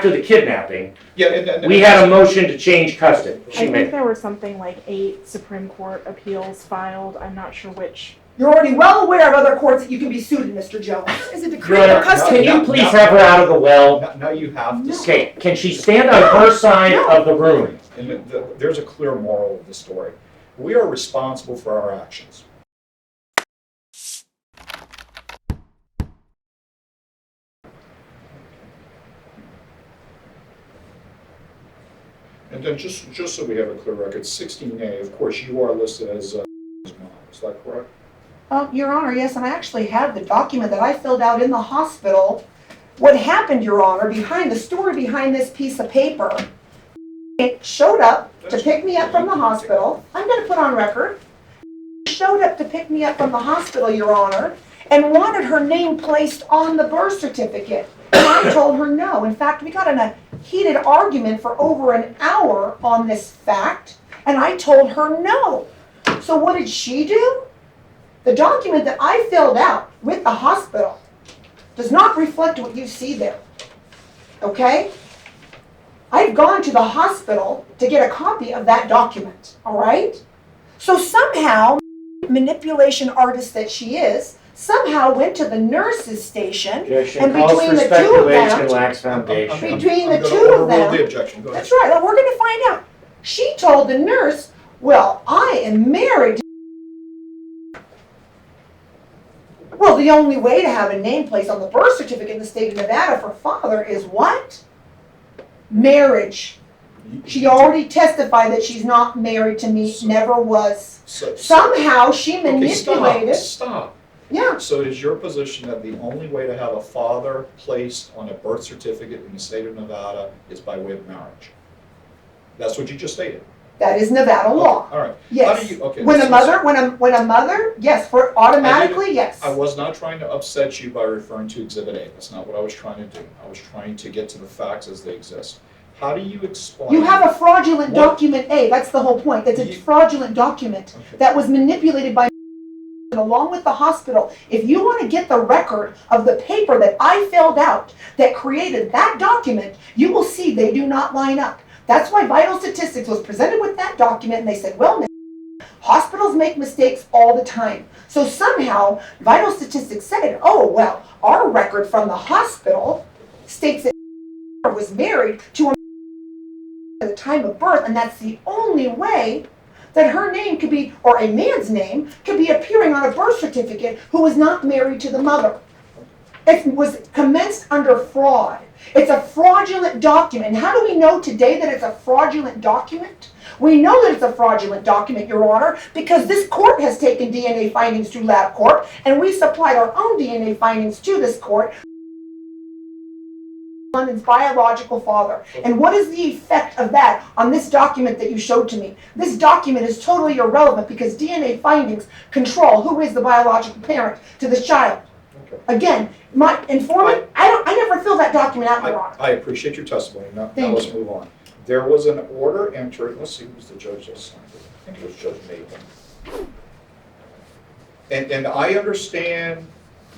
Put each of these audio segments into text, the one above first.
after the kidnapping, Yeah, and we had a motion to change custody. I think there were something like 8 Supreme Court appeals filed. I'm not sure which. You're already well aware of other courts that you can be sued, Mr. Jones. Is it decree Your of Honor, custody? can you please have her out of the well? now you have to. Okay, can she stand on her side of the room? And there's a clear moral of the story. We are responsible for our actions. And then just so we have a clear record, 16A, of course, you are listed as mom. Is that correct? Your Honor, yes, and I actually have the document that I filled out in the hospital. What happened, Your Honor, behind the story behind this piece of paper, it showed up to pick me up from the hospital. I'm going to put on record. Showed up to pick me up from the hospital, Your Honor, and wanted her name placed on the birth certificate. And I told her no. In fact, we got in a heated argument for over an hour on this fact, and I told her no. So what did she do? The document that I filled out with the hospital does not reflect what you see there, okay? I've gone to the hospital to get a copy of that document, all right? So somehow, manipulation artist that she is, somehow went to the nurse's station, and between the two of them, lacks foundation. between the I'm gonna two of overrule the them, objection. Go ahead. that's right, well, we're gonna find out. She told the nurse, well, I am married to. Well, the only way to have a name placed on the birth certificate in the state of Nevada for father is what? Marriage. She already testified that she's not married to me, never was. Somehow she manipulated. Stop. Yeah. So it is your position that the only way to have a father placed on a birth certificate in the state of Nevada is by way of marriage? That's what you just stated. That is Nevada law. Okay, all right. Yes. How do you, okay, When a mother, yes, for automatically, yes. I was not trying to upset you by referring to Exhibit A. That's not what I was trying to do. I was trying to get to the facts as they exist. How do you explain? You have a fraudulent What? document A. That's the whole point. That's a fraudulent document Okay. that was manipulated by along with the hospital. If you want to get the record of the paper that I filled out that created that document, you will see they do not line up. That's why Vital Statistics was presented with that document, and they said, well, hospitals make mistakes all the time. So somehow, Vital Statistics said, oh, well, our record from the hospital states that was married to a at the time of birth, and that's the only way that her name could be, or a man's name, could be appearing on a birth certificate who was not married to the mother. It was commenced under fraud. It's a fraudulent document. And how do we know today that it's a fraudulent document? We know that it's a fraudulent document, Your Honor, because this court has taken DNA findings to LabCorp, and we supplied our own DNA findings to this court. His biological father. And what is the effect of that on this document that you showed to me? This document is totally irrelevant because DNA findings control who is the biological parent to this child. Okay. Again, my informant, I never filled that document out, Your Honor. I appreciate your testimony. Now Thank let's you. move on. There was an order entered. Let's see who's the judge that signed it. I think it was Judge Nathan. And I understand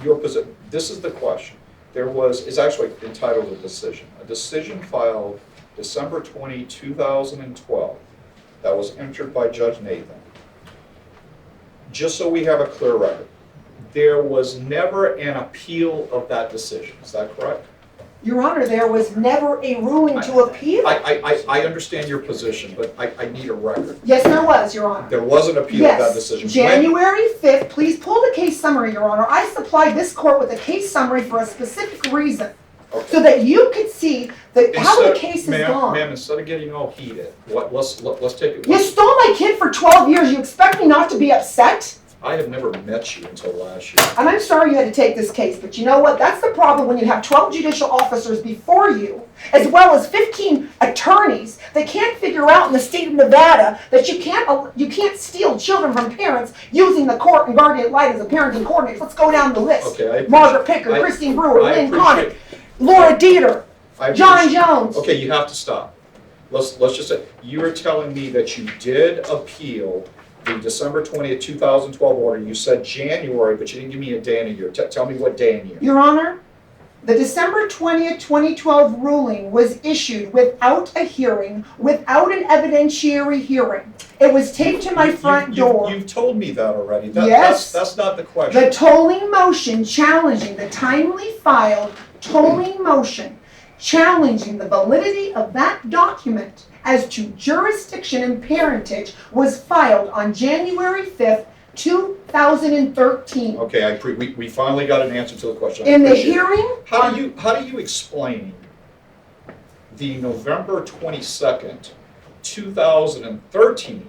your position. This is the question. It's actually entitled a decision filed December 20, 2012 that was entered by Judge Nathan. Just so we have a clear record, there was never an appeal of that decision. Is that correct? Your Honor, there was never a ruling to appeal. I understand your position, but I need a record. Yes, there was, Your Honor. There was an appeal of that decision. Yes, January 5th, please pull the case summary, Your Honor. I supplied this court with a case summary for a specific reason, Okay. so that you could see how the case is gone. Ma'am, instead of getting all heated, let's take it. You stole my kid for 12 years. You expect me not to be upset? I have never met you until last year. And I'm sorry you had to take this case, but you know what? That's the problem when you have 12 judicial officers before you, as well as 15 attorneys that can't figure out in the state of Nevada that you can't steal children from parents using the court and guardian ad litem as a parenting coordinator. Let's go down the list. Okay, Margaret Picker, Christine Brewer, Lynn Connick, appreciate- Laula Deeter, I John appreciate- Jones. Okay, you have to stop. Let's just say, you are telling me that you did appeal the December 20th, 2012 order. You said January, but you didn't give me a day and a year. Tell me what day and year. Your Honor, The December 20th, 2012 ruling was issued without a hearing, without an evidentiary hearing. It was taped to my front door. You've told me that already. Yes. That's not the question. The tolling motion challenging, the timely filed tolling motion challenging the validity of that document as to jurisdiction and parentage was filed on January 5th, 2013. Okay, we finally got an answer to the question. In the hearing, How do you explain the November 22nd, 2013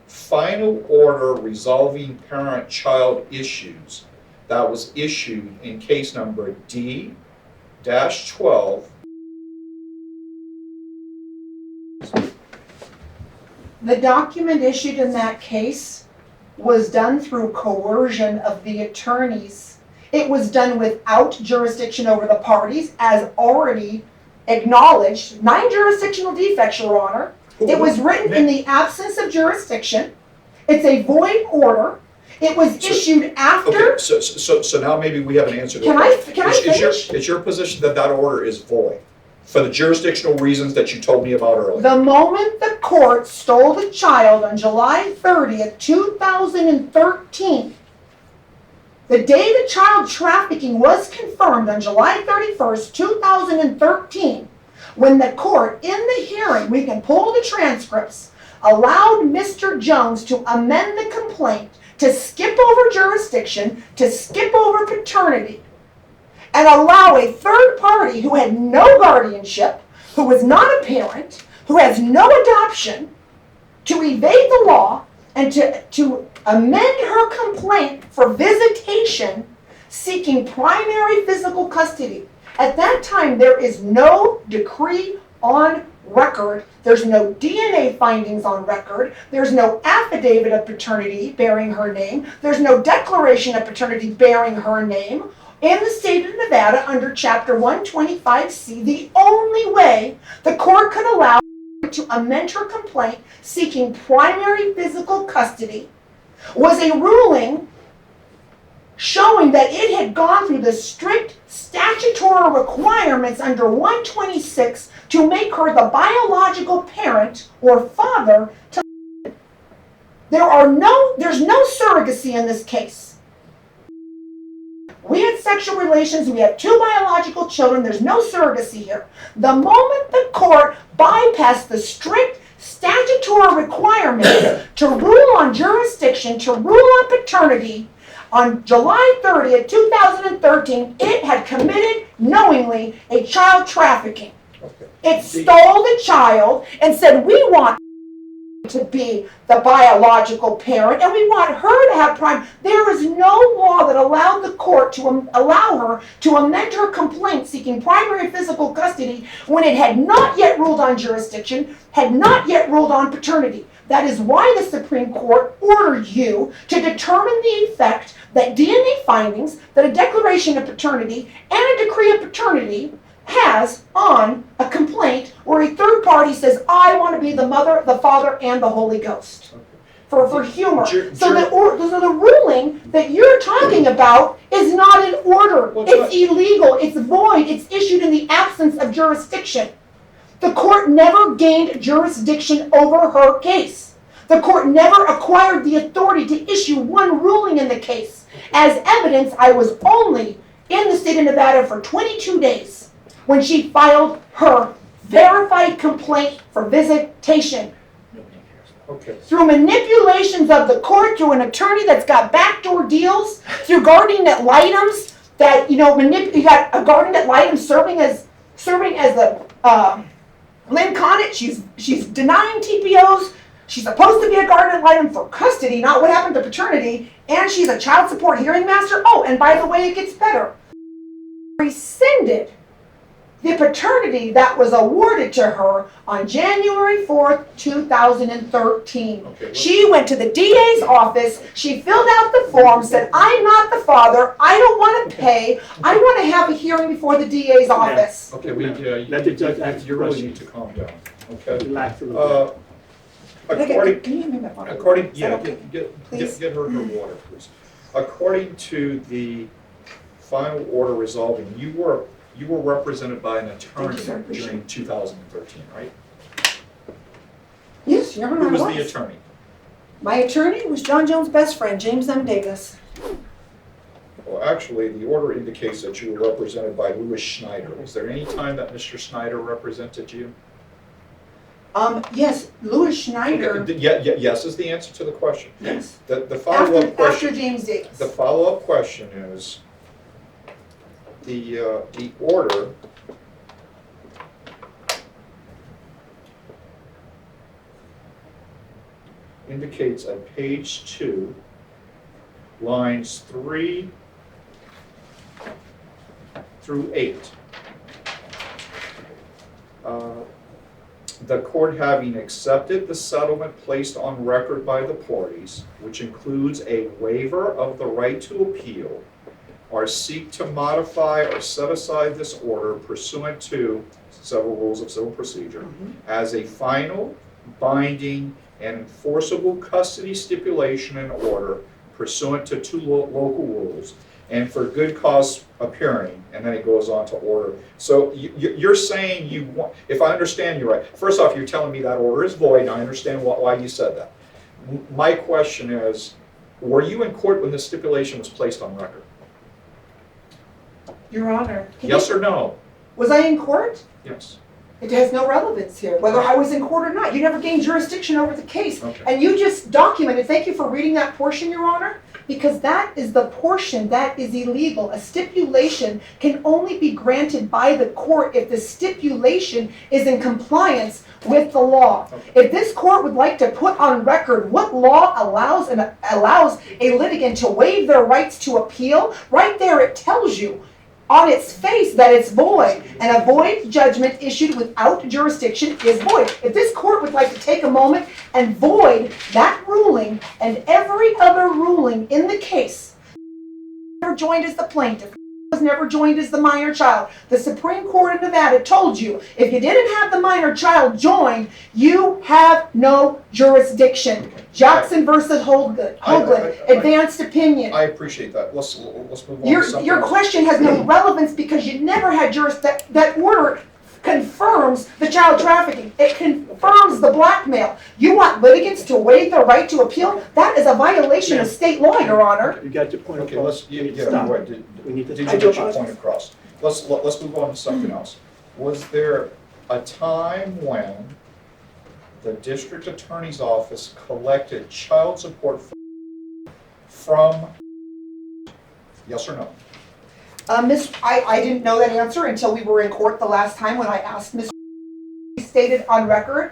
final order resolving parent-child issues that was issued in case number D-12? the document issued in that case was done through coercion of the attorneys. It was done without jurisdiction over the parties, as already acknowledged. 9 jurisdictional defects, Your Honor. It was written in the absence of jurisdiction. It's a void order. It was issued after. Okay, so now maybe we have an answer to Can I finish? Is your position that that order is void for the jurisdictional reasons that you told me about earlier? The moment the court stole the child on July 30th, 2013, the day the child trafficking was confirmed on July 31st, 2013, when the court, in the hearing, we can pull the transcripts, allowed Mr. Jones to amend the complaint, to skip over jurisdiction, to skip over paternity, and allow a third party who had no guardianship, who was not a parent, who has no adoption, to evade the law and to amend her complaint for visitation seeking primary physical custody. At that time, there is no decree on record. There's no DNA findings on record. There's no affidavit of paternity bearing her name. There's no declaration of paternity bearing her name. In the state of Nevada, under Chapter 125C, the only way the court could allow to amend her complaint seeking primary physical custody was a ruling showing that it had gone through the strict statutory requirements under 126 to make her the biological parent or father to. There's no surrogacy in this case. We had sexual relations, we have 2 biological children, there's no surrogacy here. The moment the court bypassed the strict statutory requirements to rule on jurisdiction, to rule on paternity, on July 30th, 2013, it had committed knowingly a child trafficking. Okay. It stole the child and said, we want to be the biological parent and we want her to have prime. There is no law that allowed the court to allow her to amend her complaint seeking primary physical custody when it had not yet ruled on jurisdiction, had not yet ruled on paternity. That is why the Supreme Court ordered you to determine the effect that DNA findings, that a declaration of paternity and a decree of paternity has on a complaint where a third party says, I want to be the mother, the father, and the Holy Ghost. For humor. So the ruling that you're talking about is not an order. It's illegal, it's void, it's issued in the absence of jurisdiction. The court never gained jurisdiction over her case. The court never acquired the authority to issue one ruling in the case. As evidence, I was only in the state of Nevada for 22 days when she filed her verified complaint for visitation. Okay. Through manipulations of the court, through an attorney that's got backdoor deals, through guardian ad litems, that, you got a guardian ad litem serving as the Lynn Conant, she's denying TPOs. She's supposed to be a guardian ad litem for custody, not what happened to paternity, and she's a child support hearing master. Oh, and by the way, it gets better. Rescinded the paternity that was awarded to her on January 4th, 2013. Okay, she went to the DA's office, she filled out the form, said, I'm not the father, I don't want to pay, I want to have a hearing before the DA's office. Okay, Let the judge answer your you really question. need to calm down. Okay. Relax a little bit. According, Can you hand me that water? according, Is that yeah, okay? Please? get her water, please. According to the final order resolving, you were you were represented by an Thank attorney you, sir. Appreciate during 2013, right? Yes, Your Honor, Who I was was. the attorney? My attorney was John Jones' best friend, James M. Davis. Well, actually, the order indicates that you were represented by Louis Schneider. Was there any time that Mr. Schneider represented you? Yes, Louis Schneider. Okay, yes is the answer to the question. Yes. The follow-up After question. James Davis. The follow-up question is, the order indicates at page 2, lines 3 through 8. The court having accepted the settlement placed on record by the parties, which includes a waiver of the right to appeal, or seek to modify or set aside this order pursuant to several rules of civil procedure as a final, binding, and enforceable custody stipulation and order pursuant to 2 local rules, and for good cause appearing, and then it goes on to order. So you're saying you want, if I understand you right, first off, you're telling me that order is void, and I understand why you said that. My question is, were you in court when this stipulation was placed on record? Your Honor. Yes or no? Was I in court? Yes. It has no relevance here, whether I was in court or not. You never gained jurisdiction over the case. Okay. And you just documented, thank you for reading that portion, Your Honor, because that is the portion that is illegal. A stipulation can only be granted by the court if the stipulation is in compliance with the law. Okay. If this court would like to put on record what law allows a litigant to waive their rights to appeal, right there it tells you on its face that it's void, and a void judgment issued without jurisdiction is void. If this court would like to take a moment and void that ruling and every other ruling in the case, never joined as the plaintiff, was never joined as the minor child. The Supreme Court of Nevada told you if you didn't have the minor child joined, you have no jurisdiction. Jackson versus Hoagland, advanced opinion. I appreciate that. Let's move on to something Your else. question has no relevance because you never had that order confirms the child trafficking. It confirms the blackmail. You want litigants to waive their right to appeal? That is a violation of state law, Your Honor. You got your point Okay, across. You need to yeah, stop. go ahead. We need to Did stop. you get your point across? Let's move on to something else. Was there a time when the district attorney's office collected child support from, yes or no? I didn't know that answer until we were in court the last time when I asked Miss. She stated on record,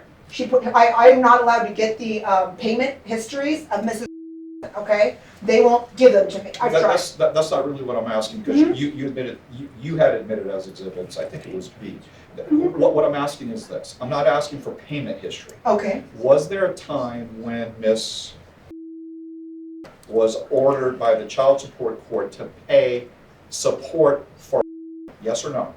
I'm not allowed to get the payment histories of Mrs. Okay? They won't give them to me. I've tried. That's not really what I'm asking, because you admitted, you had admitted as exhibits, I think it was B. What I'm asking is this, I'm not asking for payment history. Okay. Was there a time when Miss was ordered by the child support court to pay support for, yes or no?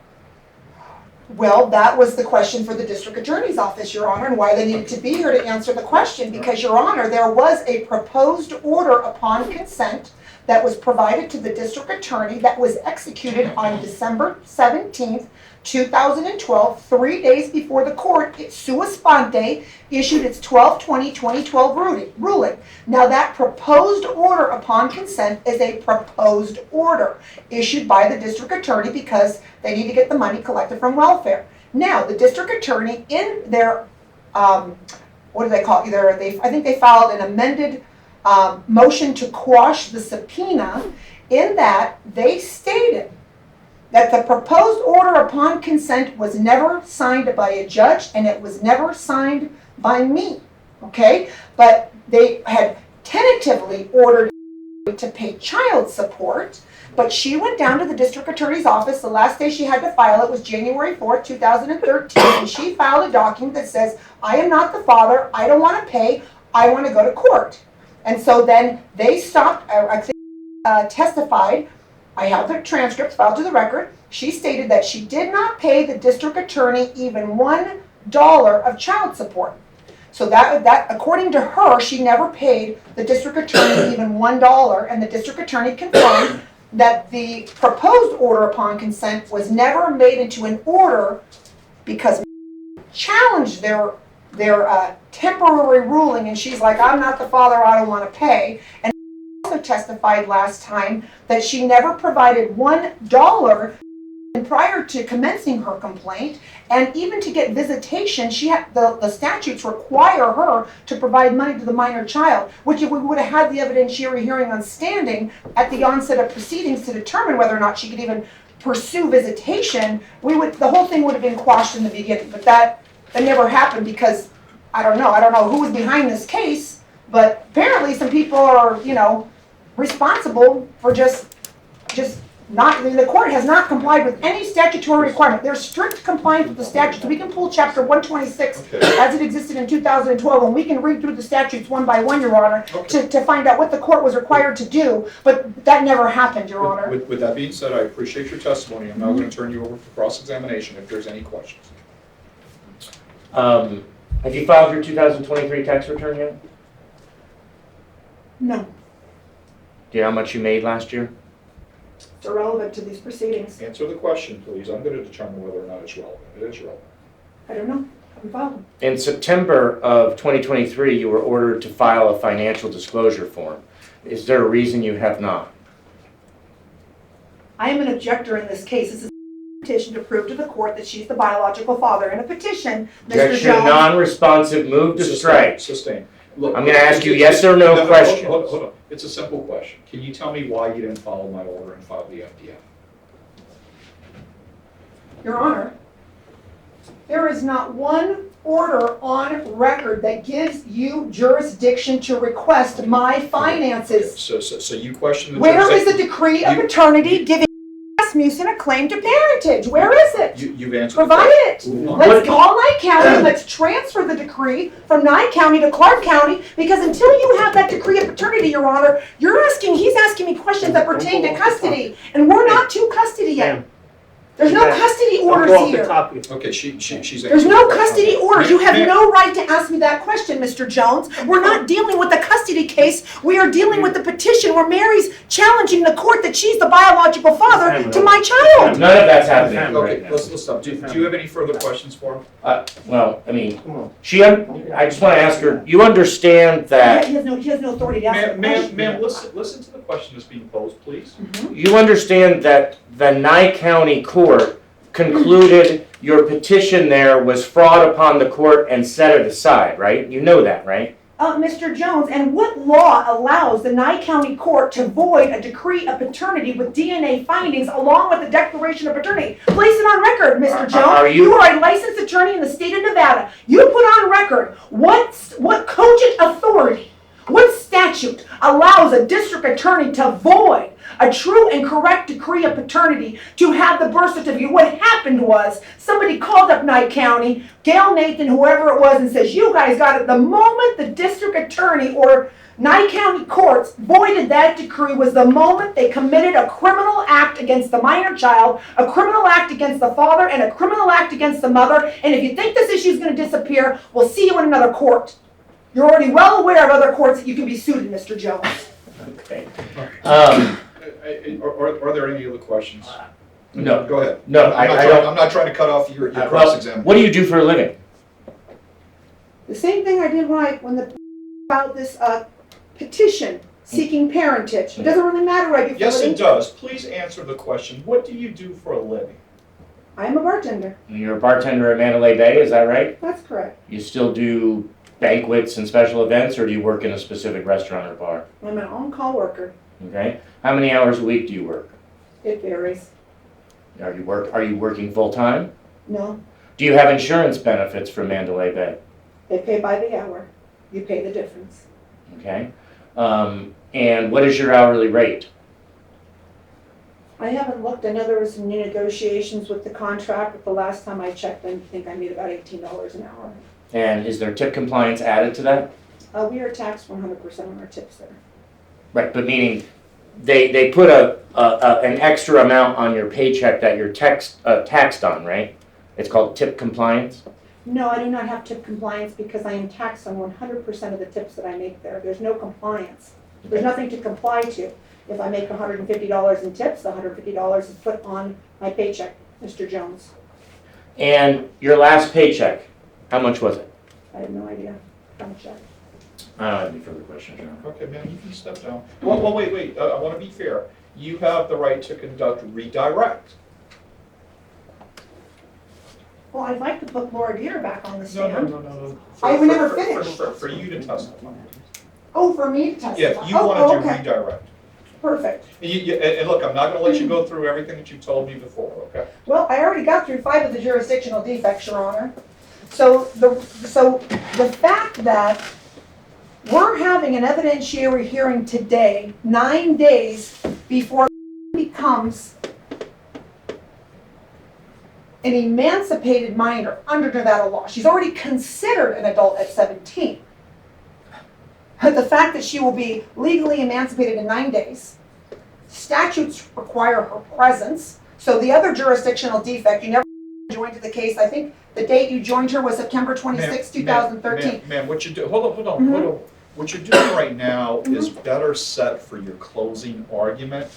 Well, that was the question for the district attorney's office, Your Honor, and why they needed to be here to answer the question. Because, Your Honor, there was a proposed order upon consent that was provided to the district attorney that was executed on December 17th, 2012, 3 days before the court, sua sponte, issued its 12/20/2012 ruling. Now, that proposed order upon consent is a proposed order issued by the district attorney because they need to get the money collected from welfare. Now, the district attorney in their, what do they call it? I think they filed an amended motion to quash the subpoena. In that, they stated that the proposed order upon consent was never signed by a judge and it was never signed by me, okay? But they had tentatively ordered to pay child support, but she went down to the district attorney's office. The last day she had to file it was January 4th, 2013, and she filed a document that says, I am not the father, I don't want to pay, I want to go to court. And so then they stopped, testified. I have the transcripts filed to the record. She stated that she did not pay the district attorney even $1 of child support. So that according to her, she never paid the district attorney even $1, and the district attorney confirmed that the proposed order upon consent was never made into an order because challenged their temporary ruling, and she's like, I'm not the father, I don't want to pay. And also testified last time that she never provided $1 prior to commencing her complaint, and even to get visitation, she had the statutes require her to provide money to the minor child, which if we would have had the evidentiary hearing on standing at the onset of proceedings to determine whether or not she could even pursue visitation, the whole thing would have been quashed in the beginning. But that never happened because I don't know who was behind this case, but apparently some people are, responsible for just not, the court has not complied with any statutory requirement. There's strict compliance with the statutes. We can pull chapter 126 as it existed in 2012, and we can read through the statutes one by one, Your Honor, to find out what the court was required to do, but that never happened, Your Honor. With that being said, I appreciate your testimony. I'm now going to turn you over for cross-examination if there's any questions. Have you filed your 2023 tax return yet? No, Do you know how much you made last year? it's irrelevant to these proceedings. Answer the question, please. I'm going to determine whether or not it's relevant. It is relevant. I don't know. I haven't filed them. In September of 2023, you were ordered to file a financial disclosure form. Is there a reason you have not? I am an objector in this case. This is a petition to prove to the court that she's the biological father. In a petition, Mr. Objection, Jones. non-responsive, move to strike. Sustain. Look, I'm going to ask you it's- yes or no questions. Hold on. It's a simple question. Can you tell me why you didn't follow my order and file the FDF? Your Honor, there is not one order on record that gives you jurisdiction to request my finances. So you question the Where is jurisdiction- the decree of paternity giving Rasmussen a claim to parentage? Where is it? You've answered. Provide it. Move on. Let's call Nye County, let's transfer the decree from Nye County to Clark County, because until you have that decree of paternity, Your Honor, he's asking me questions that pertain to custody, and we're not to custody yet. There's no custody orders here. Okay, she's. There's no custody orders. You have Ma'am. no right to ask me that question, Mr. Jones. We're not dealing with the custody case. We are dealing with the petition where Mary's challenging the court that she's the biological father to my child. None of that's happening right Okay, now. let's stop. Do you have any further questions for him? Well, I mean, I just want to ask her, you understand that, He has no authority to ask that question. Ma'am, listen to the question that's being posed, please. you understand that the Nye County Court concluded your petition there was fraud upon the court and set it aside, right? You know that, right? Mr. Jones, and what law allows the Nye County Court to void a decree of paternity with DNA findings along with the declaration of paternity? Place it on record, Mr. Jones. Are you- You are a licensed attorney in the state of Nevada. You put on record what cogent authority, what statute allows a district attorney to void a true and correct decree of paternity to have the birth certificate. What happened was somebody called up Nye County, Gail Nathan, whoever it was, and says, you guys got it. The moment the district attorney or Nye County courts voided that decree was the moment they committed a criminal act against the minor child, a criminal act against the father, and a criminal act against the mother. And if you think this issue is going to disappear, we'll see you in another court. You're already well aware of other courts that you can be sued in, Mr. Jones. Okay. Are there any other questions? No. Go ahead. No, I'm not trying to cut off your Well, cross-examination. what do you do for a living? The same thing I did when the about this petition seeking parentage. It doesn't really matter right before Yes, it does. Please answer the question. What do you do for a living? I am a bartender. You're a bartender at Mandalay Bay, is that right? That's correct. You still do banquets and special events, or do you work in a specific restaurant or bar? I'm an on-call worker. Okay. How many hours a week do you work? It varies. Are you working full-time? No, Do you have insurance benefits from Mandalay Bay? they pay by the hour. You pay the difference. Okay. And what is your hourly rate? I haven't looked. I know there was some new negotiations with the contract, but the last time I checked, I think I made about $18 an hour. And is there tip compliance added to that? We are taxed 100% on our tips there. Right, but meaning they put an extra amount on your paycheck that you're taxed on, right? It's called tip compliance? No, I do not have tip compliance because I am taxed on 100% of the tips that I make there. There's no compliance. There's nothing to comply to. If I make $150 in tips, the $150 is put on my paycheck, Mr. Jones. And your last paycheck, how much was it? I have no idea how much that. I don't have any further questions, Your Honor. Okay, man, you can step down. Well, wait, I want to be fair. You have the right to conduct redirect. Well, I'd like to put Laura Deeter back on the No. stand. I would never finish. For you to testify. Oh, for me to testify? Yeah, you Oh, want to do okay. redirect. Perfect. And look, I'm not going to let you go through everything that you told me before, okay? Well, I already got through 5 of the jurisdictional defects, Your Honor. So the fact that we're having an evidentiary hearing today, 9 days before becomes an emancipated minor under Nevada law. She's already considered an adult at 17. But the fact that she will be legally emancipated in 9 days, statutes require her presence. So the other jurisdictional defect, you never joined the case. I think the date you joined her was September 26, 2013. Ma'am, what you do, hold on. What you're doing right now is better set for your closing argument,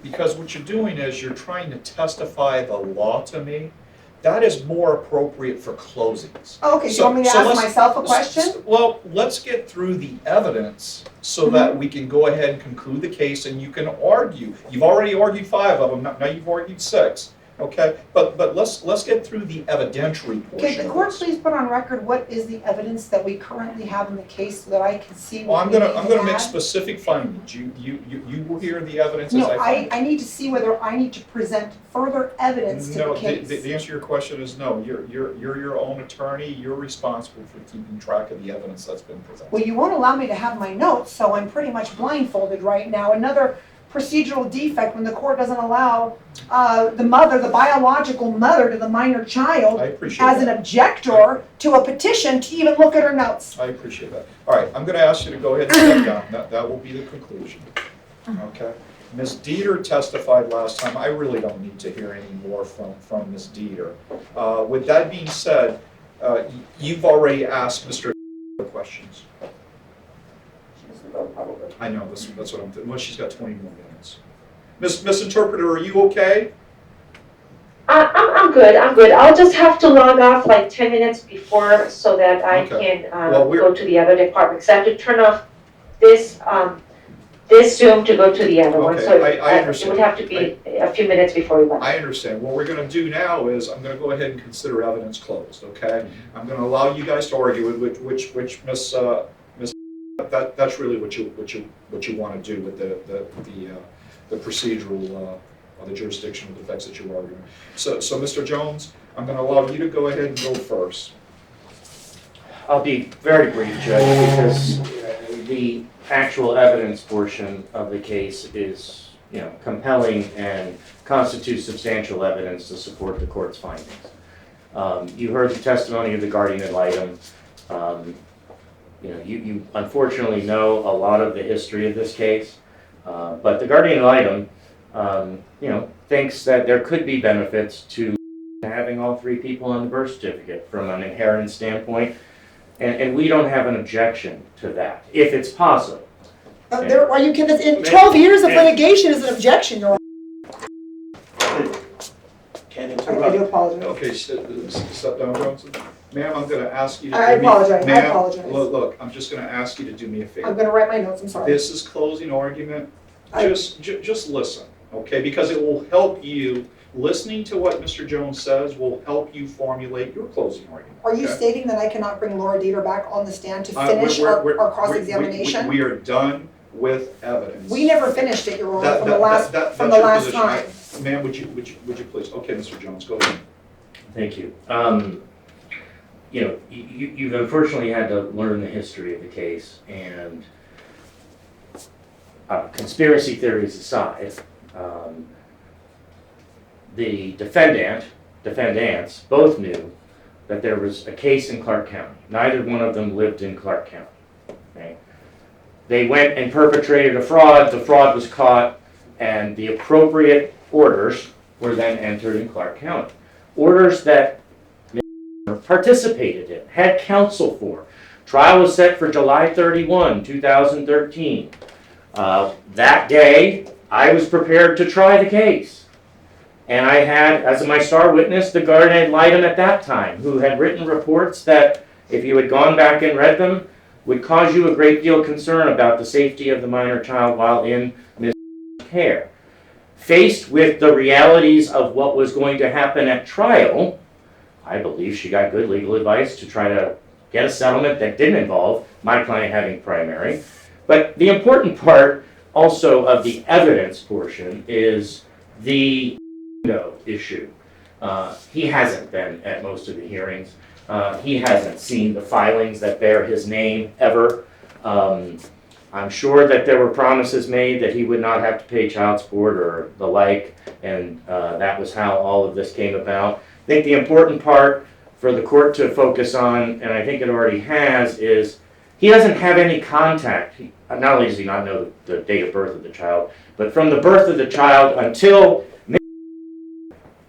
because what you're doing is you're trying to testify the law to me. That is more appropriate for closings. Oh, okay, so you want me to ask myself a question? Well, let's get through the evidence so that we can go ahead and conclude the case and you can argue. You've already argued 5 of them, now you've argued 6, okay? But let's get through the evidentiary portion. Okay, the court please put on record what is the evidence that we currently have in the case so that I can see Well, what I'm we gonna need to make add? specific findings. You will hear the evidence as No, I find it. I need to see whether I need to present further evidence to the No, case. the answer to your question is no. You're your own attorney. You're responsible for keeping track of the evidence that's been presented. Well, you won't allow me to have my notes, so I'm pretty much blindfolded right now. Another procedural defect when the court doesn't allow the mother, the biological mother to the minor child, I appreciate as an that. objector to a petition to even look at her notes. I appreciate that. All right, I'm going to ask you to go ahead and step down. That will be the conclusion. Okay. Ms. Deeter testified last time. I really don't need to hear any more from Ms. Deeter. With that being said, you've already asked Mr. questions. I know, that's what I'm thinking. Well, she's got 20 more minutes. Miss Interpreter, are you okay? I'm good. I'll just have to log off like 10 minutes before so that I Okay. can Well, go to the other department. Because I have to turn off this Zoom to go to the other one. Okay, So I it understand. would have to be a few minutes before we left. I understand. What we're going to do now is I'm going to go ahead and consider evidence closed, okay? I'm going to allow you guys to argue with which Miss that's really what you want to do with the procedural or the jurisdictional defects that you're arguing. So Mr. Jones, I'm going to allow you to go ahead and go first. I'll be very brief, Judge, because the actual evidence portion of the case is, compelling and constitutes substantial evidence to support the court's findings. You heard the testimony of the guardian ad litem. You unfortunately know a lot of the history of this case, but the guardian ad litem, thinks that there could be benefits to having all 3 people on the birth certificate from an inheritance standpoint, and we don't have an objection to that, if it's possible. Are you kidding? In 12 years of litigation is an objection, Your Honor. Can't I do apologize. Okay, step down, Johnson. Ma'am, I'm going to ask you to I do me- apologize, I Ma'am, apologize. Look, I'm just going to ask you to do me a favor. I'm going to write my notes, I'm sorry. This is closing argument. I- Just listen, okay? Because it will help you. Listening to what Mr. Jones says will help you formulate your closing argument. Are you okay? stating that I cannot bring Laura Deeter back on the stand to We're- finish we're- our cross-examination? We are done with evidence. We never finished it, Your Honor, That- from the that- last, that- from that's the your last position. time. Ma'am, would you please? Okay, Mr. Jones, go ahead. Thank you. You've unfortunately had to learn the history of the case, and conspiracy theories aside, the defendants both knew that there was a case in Clark County. Neither one of them lived in Clark County. Okay? They went and perpetrated a fraud. The fraud was caught, and the appropriate orders were then entered in Clark County. Orders that participated in, had counsel for. Trial was set for July 31, 2013. That day, I was prepared to try the case. And I had, as my star witness, the guardian ad litem at that time, who had written reports that, if you had gone back and read them, would cause you a great deal of concern about the safety of the minor child while in Ms. care. Faced with the realities of what was going to happen at trial, I believe she got good legal advice to try to get a settlement that didn't involve my client having primary. But the important part also of the evidence portion is the issue. He hasn't been at most of the hearings. He hasn't seen the filings that bear his name ever. I'm sure that there were promises made that he would not have to pay child support or the like, and that was how all of this came about. I think the important part for the court to focus on, and I think it already has, is he doesn't have any contact. Not only does he not know the date of birth of the child, but from the birth of the child until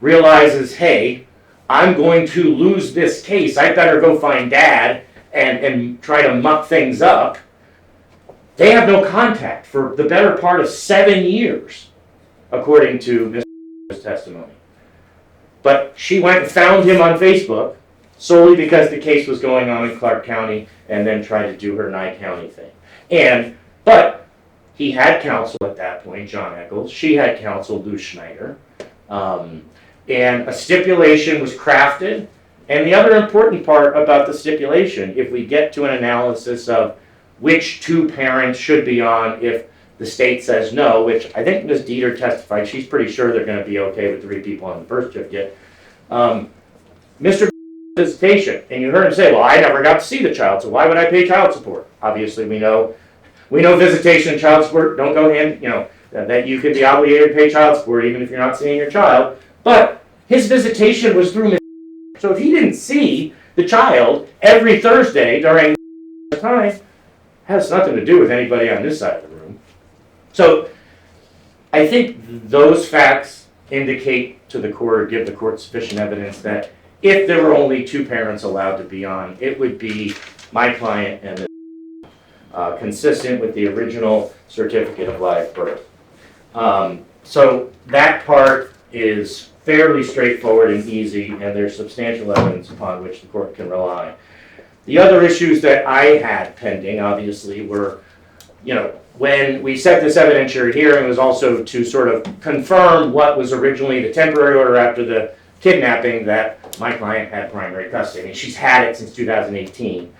realizes, hey, I'm going to lose this case, I better go find dad and try to muck things up. They have no contact for the better part of 7 years, according to Mr. testimony. But she went and found him on Facebook solely because the case was going on in Clark County, and then tried to do her Nye County thing. But he had counsel at that point, John Eccles. She had counsel, Lou Schneider. And a stipulation was crafted. And the other important part about the stipulation, if we get to an analysis of which two parents should be on if the state says no, which I think Ms. Deeter testified, she's pretty sure they're going to be okay with 3 people on the birth certificate. Mr. visitation, and you heard him say, well, I never got to see the child, so why would I pay child support? Obviously, we know visitation and child support don't go hand, that you could be obligated to pay child support even if you're not seeing your child. But his visitation was through Ms. So if he didn't see the child every Thursday during the time, has nothing to do with anybody on this side of the room. So I think those facts indicate to the court, or give the court sufficient evidence that if there were only 2 parents allowed to be on, it would be my client and the consistent with the original certificate of live birth. So that part is fairly straightforward and easy, and there's substantial evidence upon which the court can rely. The other issues that I had pending, obviously, were, when we set this evidentiary hearing, was also to sort of confirm what was originally the temporary order after the kidnapping, that my client had primary custody. I mean, she's had it since 2018.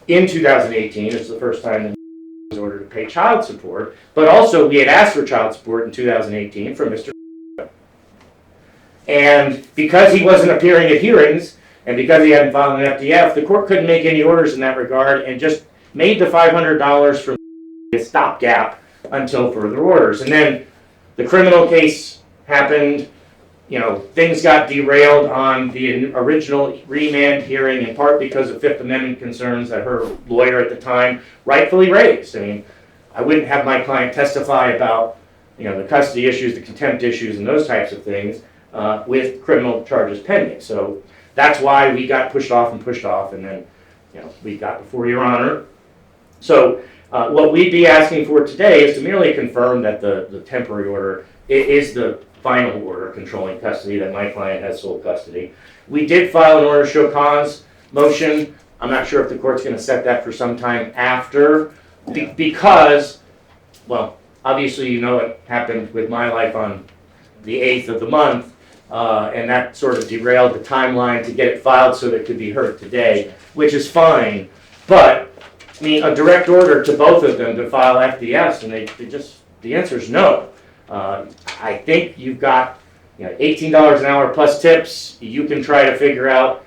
In 2018, it's the first time that was ordered to pay child support, but also we had asked for child support in 2018 from Mr. And because he wasn't appearing at hearings, and because he hadn't filed an FDF, the court couldn't make any orders in that regard, and just made the $500 from a stopgap until further orders. And then the criminal case happened. Things got derailed on the original remand hearing, in part because of Fifth Amendment concerns that her lawyer at the time rightfully raised. I mean, I wouldn't have my client testify about, the custody issues, the contempt issues, and those types of things with criminal charges pending. So that's why we got pushed off, and then, we got before Your Honor. So what we'd be asking for today is to merely confirm that the temporary order is the final order controlling custody, that my client has sole custody. We did file an order to show cause motion. I'm not sure if the court's going to set that for some time after, because, well, obviously it happened with my life on the 8th of the month, and that sort of derailed the timeline to get it filed so that it could be heard today, which is fine. But, I mean, a direct order to both of them to file FDS, and the answer is no. I think you've got, $18 an hour plus tips. You can try to figure out,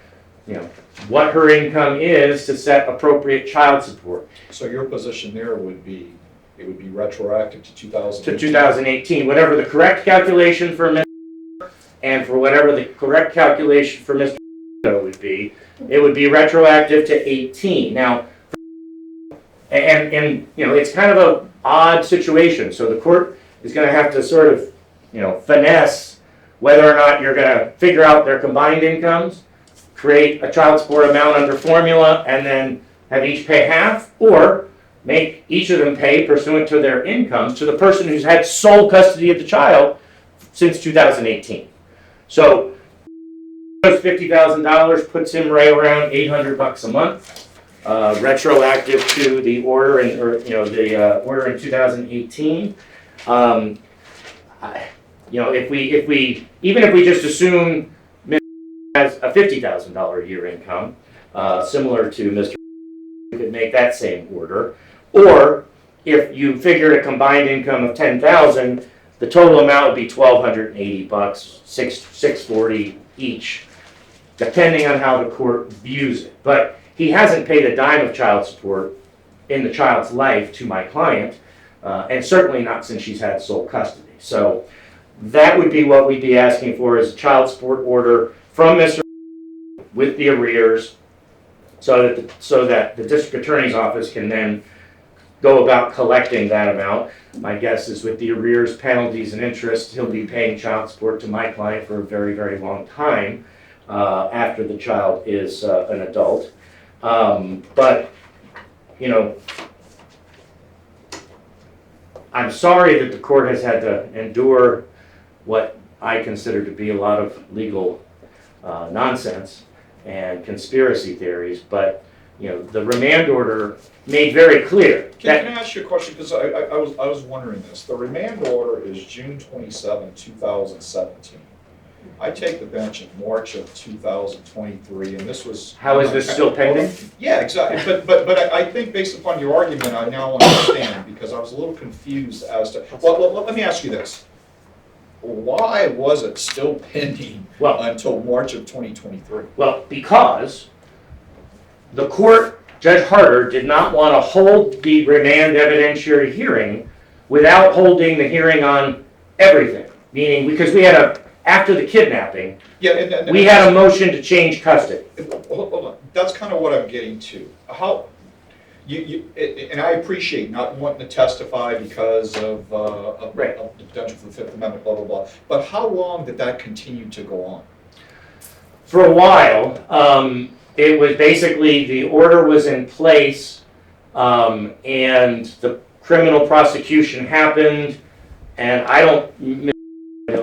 what her income is to set appropriate child support. So your position there would be, it would be retroactive to 2018? To 2018, whatever the correct calculation for Mr. and for whatever the correct calculation for Mr. would be, it would be retroactive to 18. Now, and it's kind of an odd situation. So the court is going to have to sort of, finesse whether or not you're going to figure out their combined incomes, create a child support amount under formula, and then have each pay half, or make each of them pay pursuant to their incomes to the person who's had sole custody of the child since 2018. So $50,000 puts him right around $800 a month, retroactive to the order order in 2018. If we even if we just assume Mr. has a $50,000 a year income, similar to Mr. You could make that same order, or if you figure a combined income of $10,000, the total amount would be $1,280, $640 each, depending on how the court views it. But he hasn't paid a dime of child support in the child's life to my client, and certainly not since she's had sole custody. So that would be what we'd be asking for, is a child support order from Mr. with the arrears, so that the district attorney's office can then go about collecting that amount. My guess is with the arrears, penalties, and interest, he'll be paying child support to my client for a very, very long time after the child is an adult. But, you know, I'm sorry that the court has had to endure what I consider to be a lot of legal nonsense and conspiracy theories, but you know, the remand order made very clear Can I ask you a question, because I was wondering this. The remand order is June 27, 2017. I take the bench in March of 2023, and this was... How is this still pending? Yeah, exactly, but I think based upon your argument, I now understand, because I was a little confused as to... Well, let me ask you this. Why was it still pending until March of 2023? Well, because the court, Judge Harder, did not want to hold the remand evidentiary hearing without holding the hearing on everything. Meaning, because we had after the kidnapping, we had a motion to change custody. Hold on, that's kind of what I'm getting to. How, and I appreciate not wanting to testify because of the potential for the Fifth Amendment, blah, blah, blah. But how long did that continue to go on? For a while, it was basically the order was in place, and the criminal prosecution happened, and I'll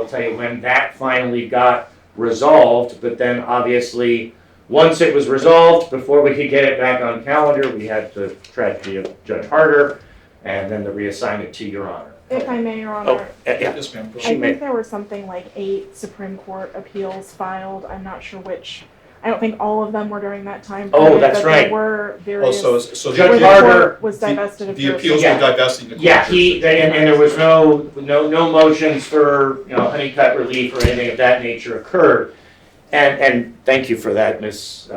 tell you when that finally got resolved, but then obviously once it was resolved, before we could get it back on calendar, we had the tragedy of Judge Harder, and then the reassignment to Your Honor. If I may, Your Honor. Yes, ma'am. I think there were something like 8 Supreme Court appeals filed. I'm not sure which. I don't think all of them were during that time period. Oh, that's but right. There were various. So Judge where the Harder court was divested of the appeals were jurisdiction. divesting the court. Yeah, and there was no motions for honeycut relief or anything of that nature occurred. And thank you for that, Ms.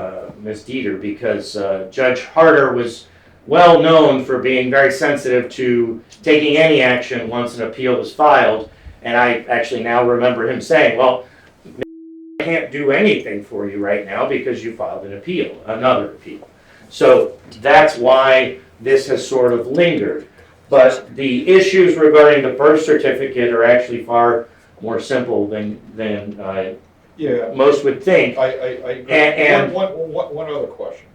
Deeter, because Judge Harder was well known for being very sensitive to taking any action once an appeal was filed. And I actually now remember him saying, well, I can't do anything for you right now because you filed another appeal. So that's why this has sort of lingered. But the issues regarding the birth certificate are actually far more simple than most would think. I agree. And one other question.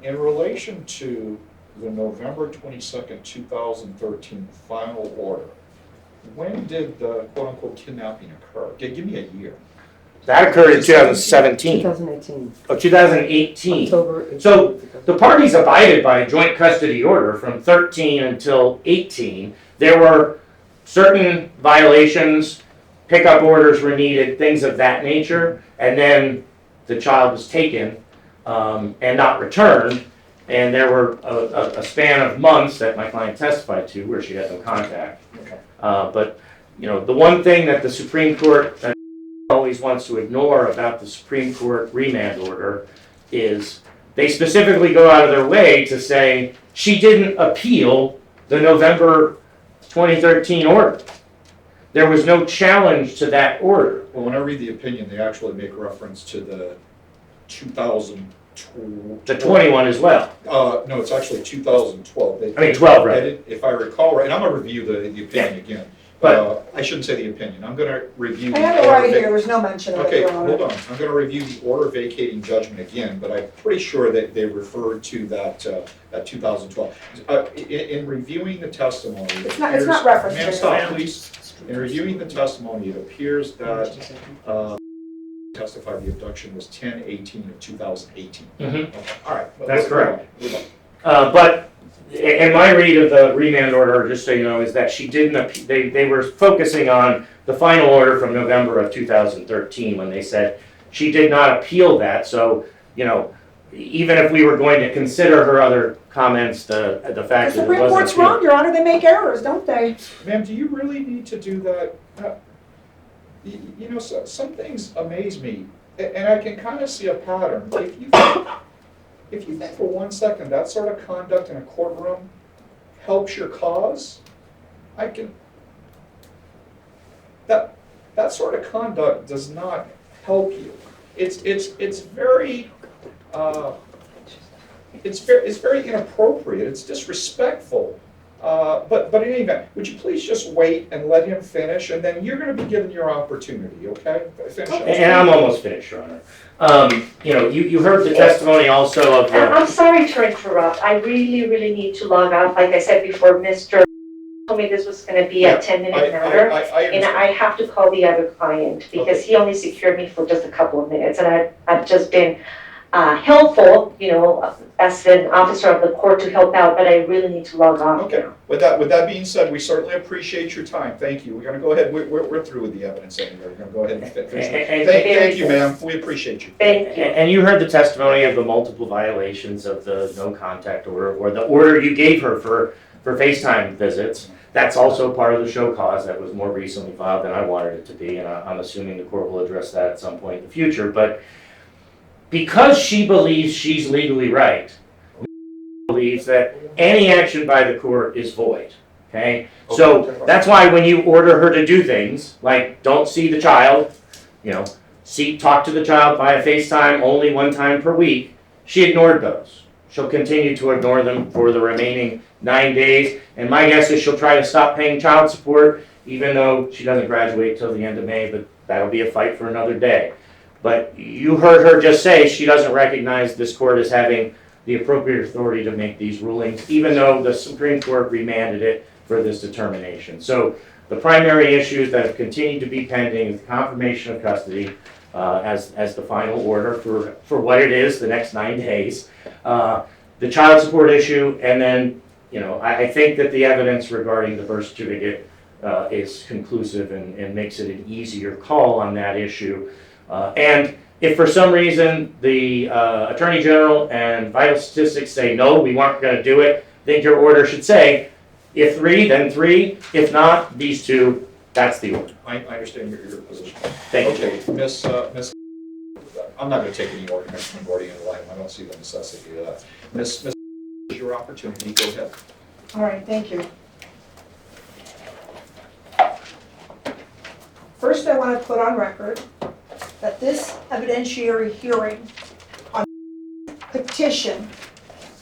In relation to the November 22nd, 2013 final order, when did the quote-unquote kidnapping occur? Give me a year. that occurred in 2017. 2018. Oh, 2018. October. So the parties abided by a joint custody order from 13 until 18. There were certain violations, pickup orders were needed, things of that nature, and then the child was taken and not returned, and there were a span of months that my client testified to where she had no contact. Okay. But the one thing that the Supreme Court always wants to ignore about the Supreme Court remand order is they specifically go out of their way to say she didn't appeal the November 2013 order. There was no challenge to that order. Well, when I read the opinion, they actually make reference to the 2012. The 21 as well. No, it's actually 2012. 12, right. If I recall right, and I'm going to review the opinion again. But- I shouldn't say the opinion, I'm gonna review. I the have it order right vac- here, there's no mention of it, Okay, Your Honor. hold on, I'm gonna review the order vacating judgment again, but I'm pretty sure that they referred to that 2012. In reviewing the testimony. it It's not appears- referenced Ma'am, here. stop, please. In reviewing the testimony, it appears that testified the abduction was 10/18 of 2018. Mhm. All right. That's correct. Move on. But, and my read of the remand order, just so you know, is that she didn't, they were focusing on the final order from November of 2013 when they said she did not appeal that, so, you know, even if we were going to consider her other comments, the The fact that it Supreme wasn't Court's appealed. wrong, Your Honor, they make errors, don't they? Ma'am, do you really need to do that? You know, some things amaze me, and I can kind of see a pattern. If you think for 1 second that sort of conduct in a courtroom helps your cause, that sort of conduct does not help you. It's very inappropriate. It's disrespectful. But in any event, would you please just wait and let him finish, and then you're going to be given your opportunity, okay? Finish up. And I'm almost finished, Your Honor. You know, you heard the testimony also of the. I'm sorry to interrupt. I really need to log off. Like I said before, Mr. told me this was gonna be a 10-minute matter. I And understand. I have to call the other client because he only secured me for just a couple of minutes. And I've just been helpful, you know, as an officer of the court to help out, but I really need to log off. Okay, with that being said, we certainly appreciate your time, thank you. We're gonna go ahead, we're through with the evidence anyway, we're gonna go ahead and finish. And- Thank you, ma'am, we appreciate you. Thank you. And you heard the testimony of the multiple violations of the no contact order, or the order you gave her for FaceTime visits. That's also part of the show cause that was more recently filed than I wanted it to be, and I'm assuming the court will address that at some point in the future. But because she believes she's legally right, believes that any action by the court is void, okay? So that's why when you order her to do things, like don't see the child, you know, talk to the child via FaceTime only 1 time per week, she ignored those. She'll continue to ignore them for the remaining 9 days, and my guess is she'll try to stop paying child support, even though she doesn't graduate till the end of May, but that'll be a fight for another day. But you heard her just say she doesn't recognize this court as having the appropriate authority to make these rulings, even though the Supreme Court remanded it for this determination. So the primary issues that have continued to be pending is the confirmation of custody as the final order for what it is, the next 9 days, the child support issue, and then, you know, I think that the evidence regarding the birth certificate is conclusive and makes it an easier call on that issue. And if for some reason the Attorney General and Vital Statistics say, no, we weren't going to do it, I think your order should say, if 3, then 3. If not, these 2, that's the order. I understand your position. Thank you. Okay, Miss, I'm not gonna take any argument from Gordy and Lime, I don't see the necessity of that. Miss, your opportunity, go ahead. All right, thank you. First, I want to put on record that this evidentiary hearing on petition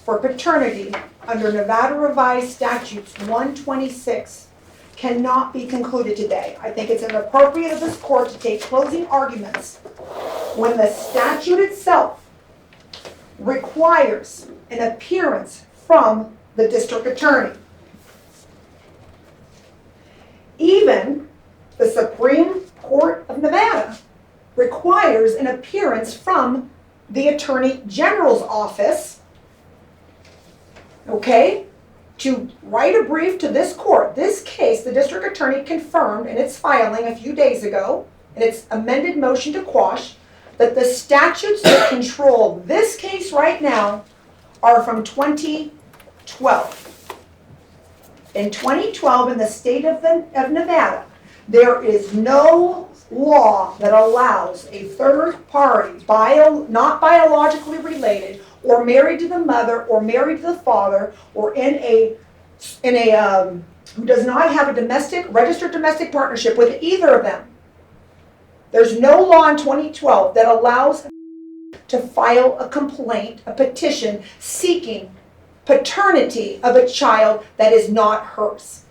for paternity under Nevada Revised Statutes 126 cannot be concluded today. I think it's inappropriate of this court to take closing arguments when the statute itself requires an appearance from the district attorney. Even the Supreme Court of Nevada requires an appearance from the Attorney General's office, okay, to write a brief to this court. This case, the district attorney confirmed in its filing a few days ago, in its amended motion to quash, that the statutes that control this case right now are from 2012. In 2012, in the state of Nevada, there is no law that allows a third party, not biologically related, or married to the mother, or married to the father, or who does not have a registered domestic partnership with either of them. There's no law in 2012 that allows to file a complaint, a petition, seeking paternity of a child that is not hers.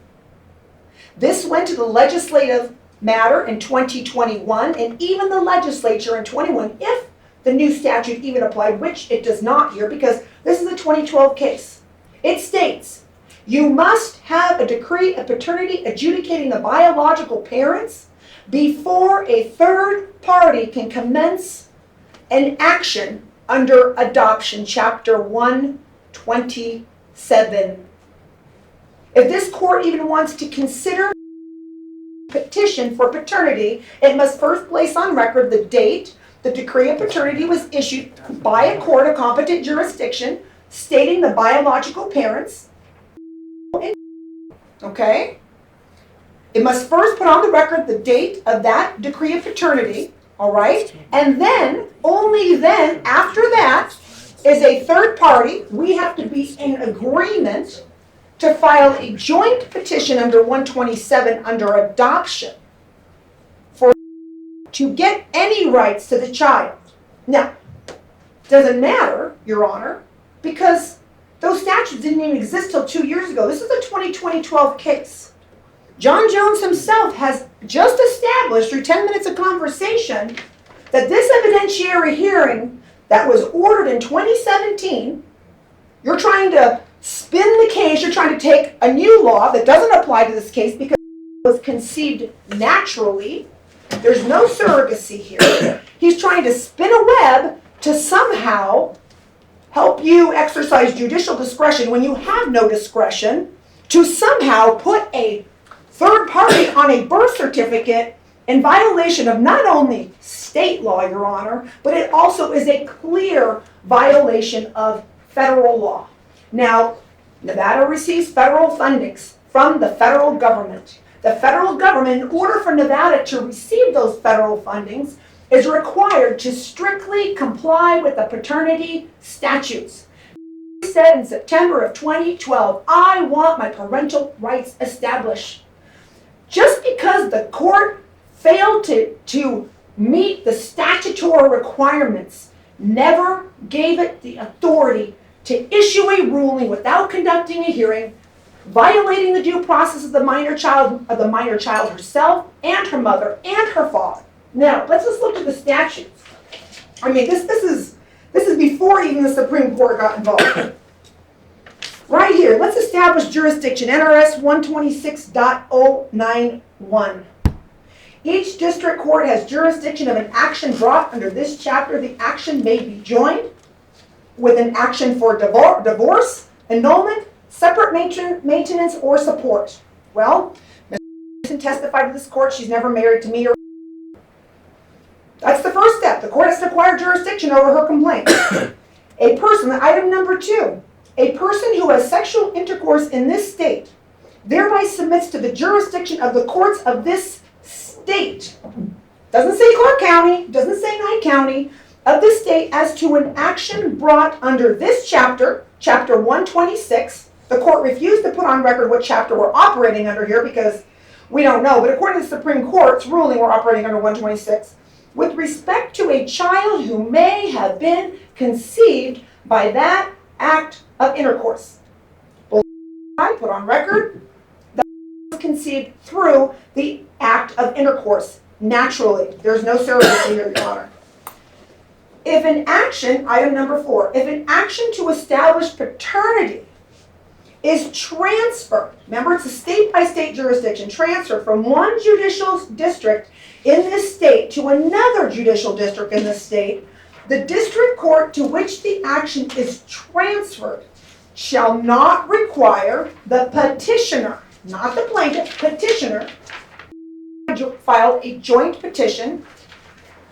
This went to the legislative matter in 2021, and even the legislature in 21, if the new statute even applied, which it does not here, because this is a 2012 case. It states, you must have a decree of paternity adjudicating the biological parents before a third party can commence an action under adoption, chapter 127. If this court even wants to consider petition for paternity, it must first place on record the date the decree of paternity was issued by a court of competent jurisdiction stating the biological parents. Okay? It must first put on the record the date of that decree of paternity, all right? And then, only then, after that, is a third party, we have to be in agreement to file a joint petition under 127 under adoption to get any rights to the child. Now, doesn't matter, Your Honor, because those statutes didn't even exist till 2 years ago. This is a 2012 case. John Jones himself has just established through 10 minutes of conversation that this evidentiary hearing that was ordered in 2017, you're trying to spin the case, you're trying to take a new law that doesn't apply to this case because it was conceived naturally. There's no surrogacy here. He's trying to spin a web to somehow help you exercise judicial discretion when you have no discretion, to somehow put a third party on a birth certificate in violation of not only state law, Your Honor, but it also is a clear violation of federal law. Now, Nevada receives federal fundings from the federal government. The federal government, in order for Nevada to receive those federal fundings, is required to strictly comply with the paternity statutes. He said in September of 2012, I want my parental rights established. Just because the court failed to meet the statutory requirements, never gave it the authority to issue a ruling without conducting a hearing, violating the due process of the minor child herself and her mother and her father. Now, let's just look at the statutes. I mean, this is before even the Supreme Court got involved. Right here, let's establish jurisdiction, NRS 126.091. Each district court has jurisdiction of an action brought under this chapter. The action may be joined with an action for divorce, annulment, separate maintenance, or support. Well, Ms. testified to this court she's never married to me or. That's the first step. The court has to acquire jurisdiction over her complaint. A person, item number 2, a person who has sexual intercourse in this state thereby submits to the jurisdiction of the courts of this state. Doesn't say Clark County, doesn't say Nye County, of this state as to an action brought under this chapter, chapter 126. The court refused to put on record what chapter we're operating under here because we don't know, but according to the Supreme Court's ruling, we're operating under 126. With respect to a child who may have been conceived by that act of intercourse. I put on record that was conceived through the act of intercourse, naturally. There's no surrogacy here, Your Honor. If an action, item number 4, if an action to establish paternity is transferred, remember it's a state-by-state jurisdiction, transfer from one judicial district in this state to another judicial district in this state, the district court to which the action is transferred shall not require the petitioner, not the plaintiff, petitioner, to file a joint petition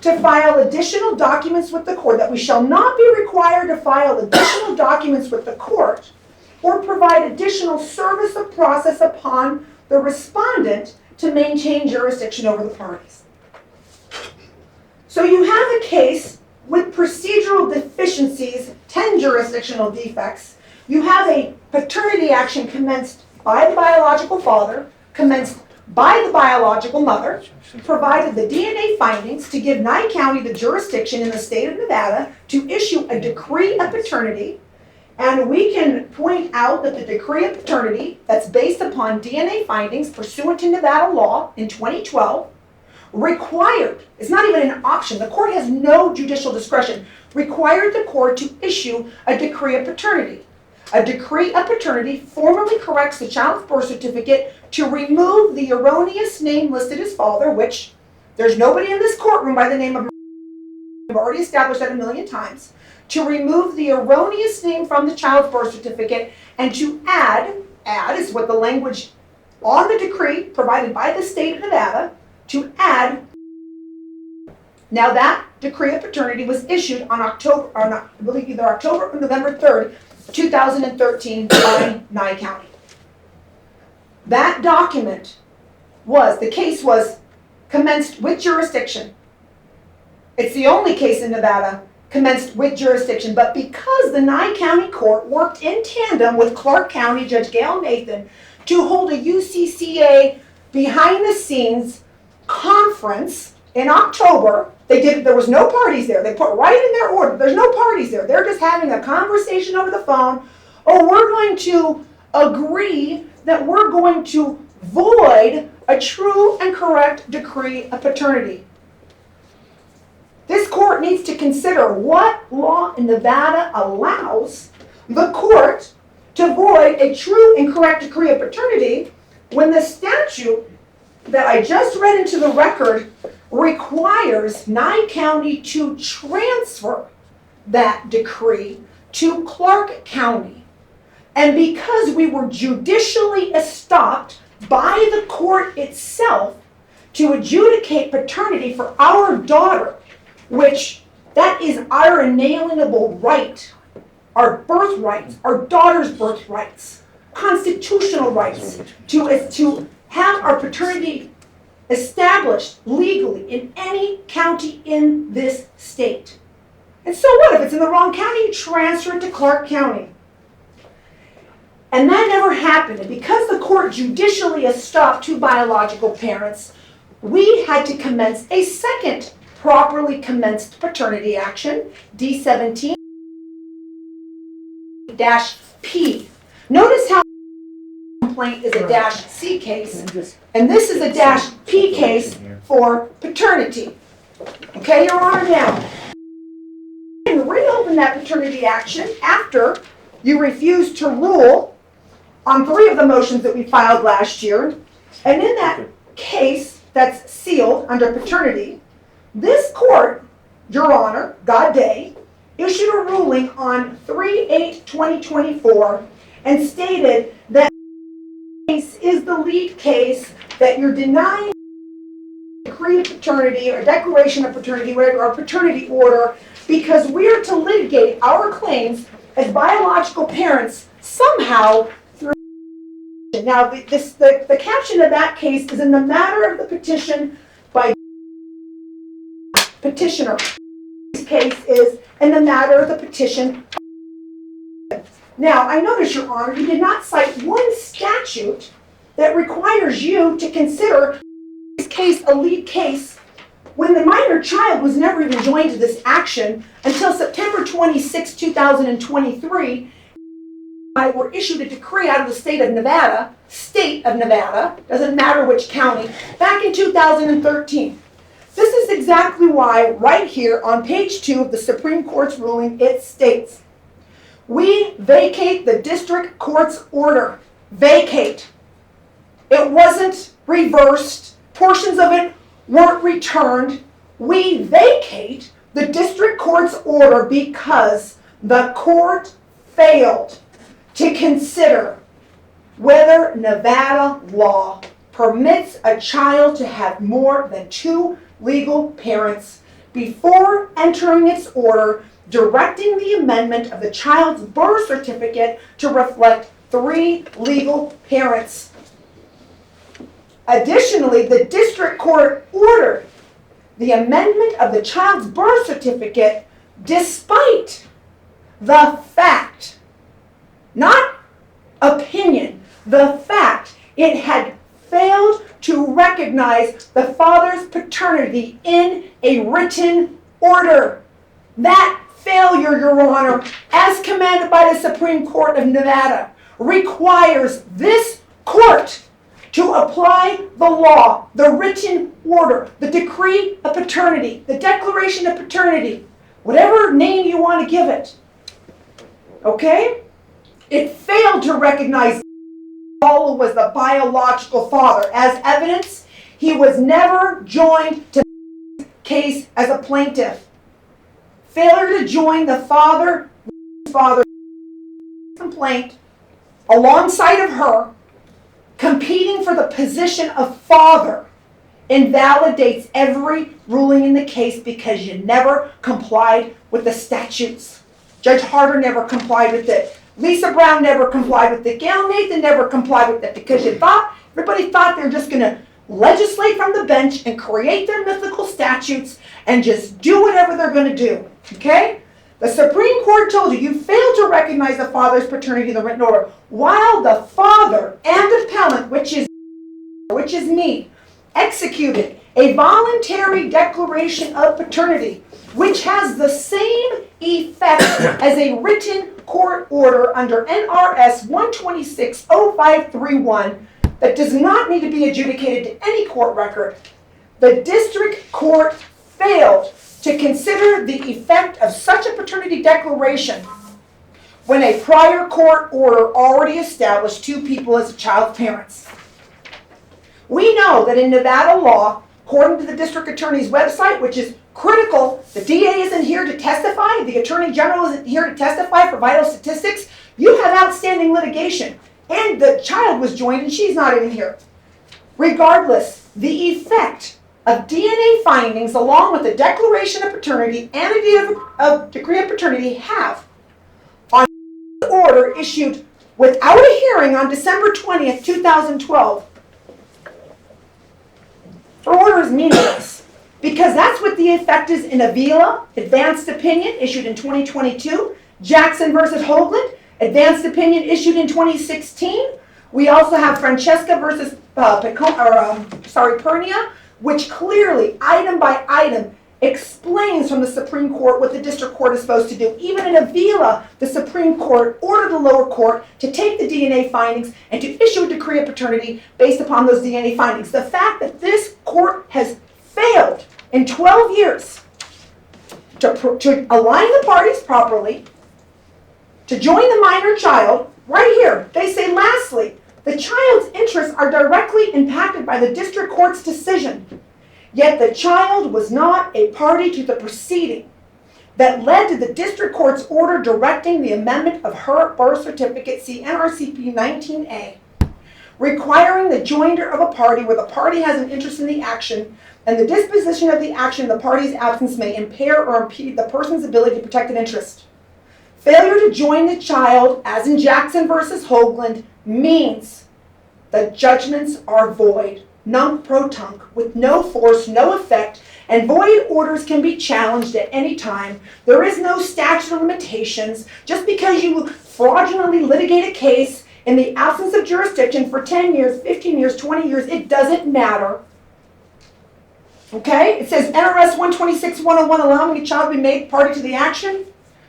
to file additional documents with the court, that we shall not be required to file additional documents with the court or provide additional service of process upon the respondent to maintain jurisdiction over the parties. So you have a case with procedural deficiencies, 10 jurisdictional defects. You have a paternity action commenced by the biological father, commenced by the biological mother, provided the DNA findings to give Nye County the jurisdiction in the state of Nevada to issue a decree of paternity, And we can point out that the decree of paternity that's based upon DNA findings pursuant to Nevada law in 2012 required, it's not even an option, the court has no judicial discretion, required the court to issue a decree of paternity. A decree of paternity formally corrects the child's birth certificate to remove the erroneous name listed as father, which there's nobody in this courtroom by the name of, we've already established that a million times, to remove the erroneous name from the child's birth certificate and to add is what the language on the decree provided by the state of Nevada, to add. Now that decree of paternity was issued on October, or not, I believe either October or November 3rd, 2013 by Nye County. That document the case was commenced with jurisdiction. It's the only case in Nevada commenced with jurisdiction, but because the Nye County Court worked in tandem with Clark County Judge Gail Nathan to hold a UCCA behind the scenes conference in October, there was no parties there. They put right in their order, there's no parties there. They're just having a conversation over the phone. Oh, we're going to agree that we're going to void a true and correct decree of paternity. This court needs to consider what law in Nevada allows the court to void a true and correct decree of paternity when the statute that I just read into the record requires Nye County to transfer that decree to Clark County. And because we were judicially estopped by the court itself to adjudicate paternity for our daughter, which that is our inalienable right, our birthrights, our daughter's birthrights, constitutional rights to have our paternity established legally in any county in this state. And so what if it's in the wrong county? You transfer it to Clark County. And that never happened. And because the court judicially estopped two biological parents, we had to commence a second properly commenced paternity action, D17-P. Notice how complaint is a -C case, and this is a -P case for paternity. Okay, Your Honor, now, you can reopen that paternity action after you refused to rule on 3 of the motions that we filed last year, and in that case that's sealed under paternity, this court, Your Honor, Gaudet, issued a ruling on 3/8/2024 and stated that case is the lead case that you're denying decree of paternity or declaration of paternity, whatever, or paternity order, because we're to litigate our claims as biological parents somehow through. Now, the caption of that case is in the matter of the petition by petitioner. This case is in the matter of the petition. Now, I notice, Your Honor, you did not cite one statute that requires you to consider this case a lead case when the minor child was never even joined to this action until September 26, 2023. I were issued a decree out of the state of Nevada, doesn't matter which county, back in 2013. This is exactly why right here on page 2 of the Supreme Court's ruling, it states, we vacate the district court's order. Vacate. It wasn't reversed. Portions of it weren't returned. We vacate the district court's order because the court failed to consider whether Nevada law permits a child to have more than 2 legal parents before entering its order directing the amendment of the child's birth certificate to reflect 3 legal parents. Additionally, the district court ordered the amendment of the child's birth certificate despite the fact, not opinion, the fact it had failed to recognize the father's paternity in a written order. That failure, Your Honor, as commanded by the Supreme Court of Nevada, requires this court to apply the law, the written order, the decree of paternity, the declaration of paternity, whatever name you want to give it. Okay? It failed to recognize Laula was the biological father. As evidence, he was never joined to the case as a plaintiff. Failure to join the father complaint alongside of her, competing for the position of father, invalidates every ruling in the case because you never complied with the statutes. Judge Harder never complied with it. Lisa Brown never complied with it. Gail Nathan never complied with it because everybody thought they were just going to legislate from the bench and create their mythical statutes and just do whatever they're going to do. Okay? The Supreme Court told you failed to recognize the father's paternity in the written order, while the father and appellant, which is me, executed a voluntary declaration of paternity, which has the same effect as a written court order under NRS 126.0531 that does not need to be adjudicated to any court record. The district court failed to consider the effect of such a paternity declaration when a prior court order already established two people as a child's parents. We know that in Nevada law, according to the district attorney's website, which is critical, the DA isn't here to testify, the attorney general isn't here to testify for vital statistics, you have outstanding litigation, and the child was joined and she's not even here. Regardless, the effect of DNA findings along with the declaration of paternity and a decree of paternity have on the order issued without a hearing on December 20th, 2012. The order is meaningless because that's what the effect is in Avila, advanced opinion issued in 2022, Jackson versus Hoagland, advanced opinion issued in 2016. We also have Francesca versus Pernia, which clearly, item by item, explains from the Supreme Court what the district court is supposed to do. Even in Avila, the Supreme Court ordered the lower court to take the DNA findings and to issue a decree of paternity based upon those DNA findings. The fact that this court has failed in 12 years to align the parties properly, to join the minor child, right here, they say, lastly, the child's interests are directly impacted by the district court's decision. Yet the child was not a party to the proceeding that led to the district court's order directing the amendment of her birth certificate, see NRCP 19A, requiring the joinder of a party where the party has an interest in the action and the disposition of the action in the party's absence may impair or impede the person's ability to protect an interest. Failure to join the child, as in Jackson versus Hoagland, means the judgments are void, nunc-pro-tunc, with no force, no effect, and void orders can be challenged at any time. There is no statute of limitations. Just because you fraudulently litigate a case in the absence of jurisdiction for 10 years, 15 years, 20 years, it doesn't matter. Okay? It says NRS 126.101 allowing a child to be made party to the action.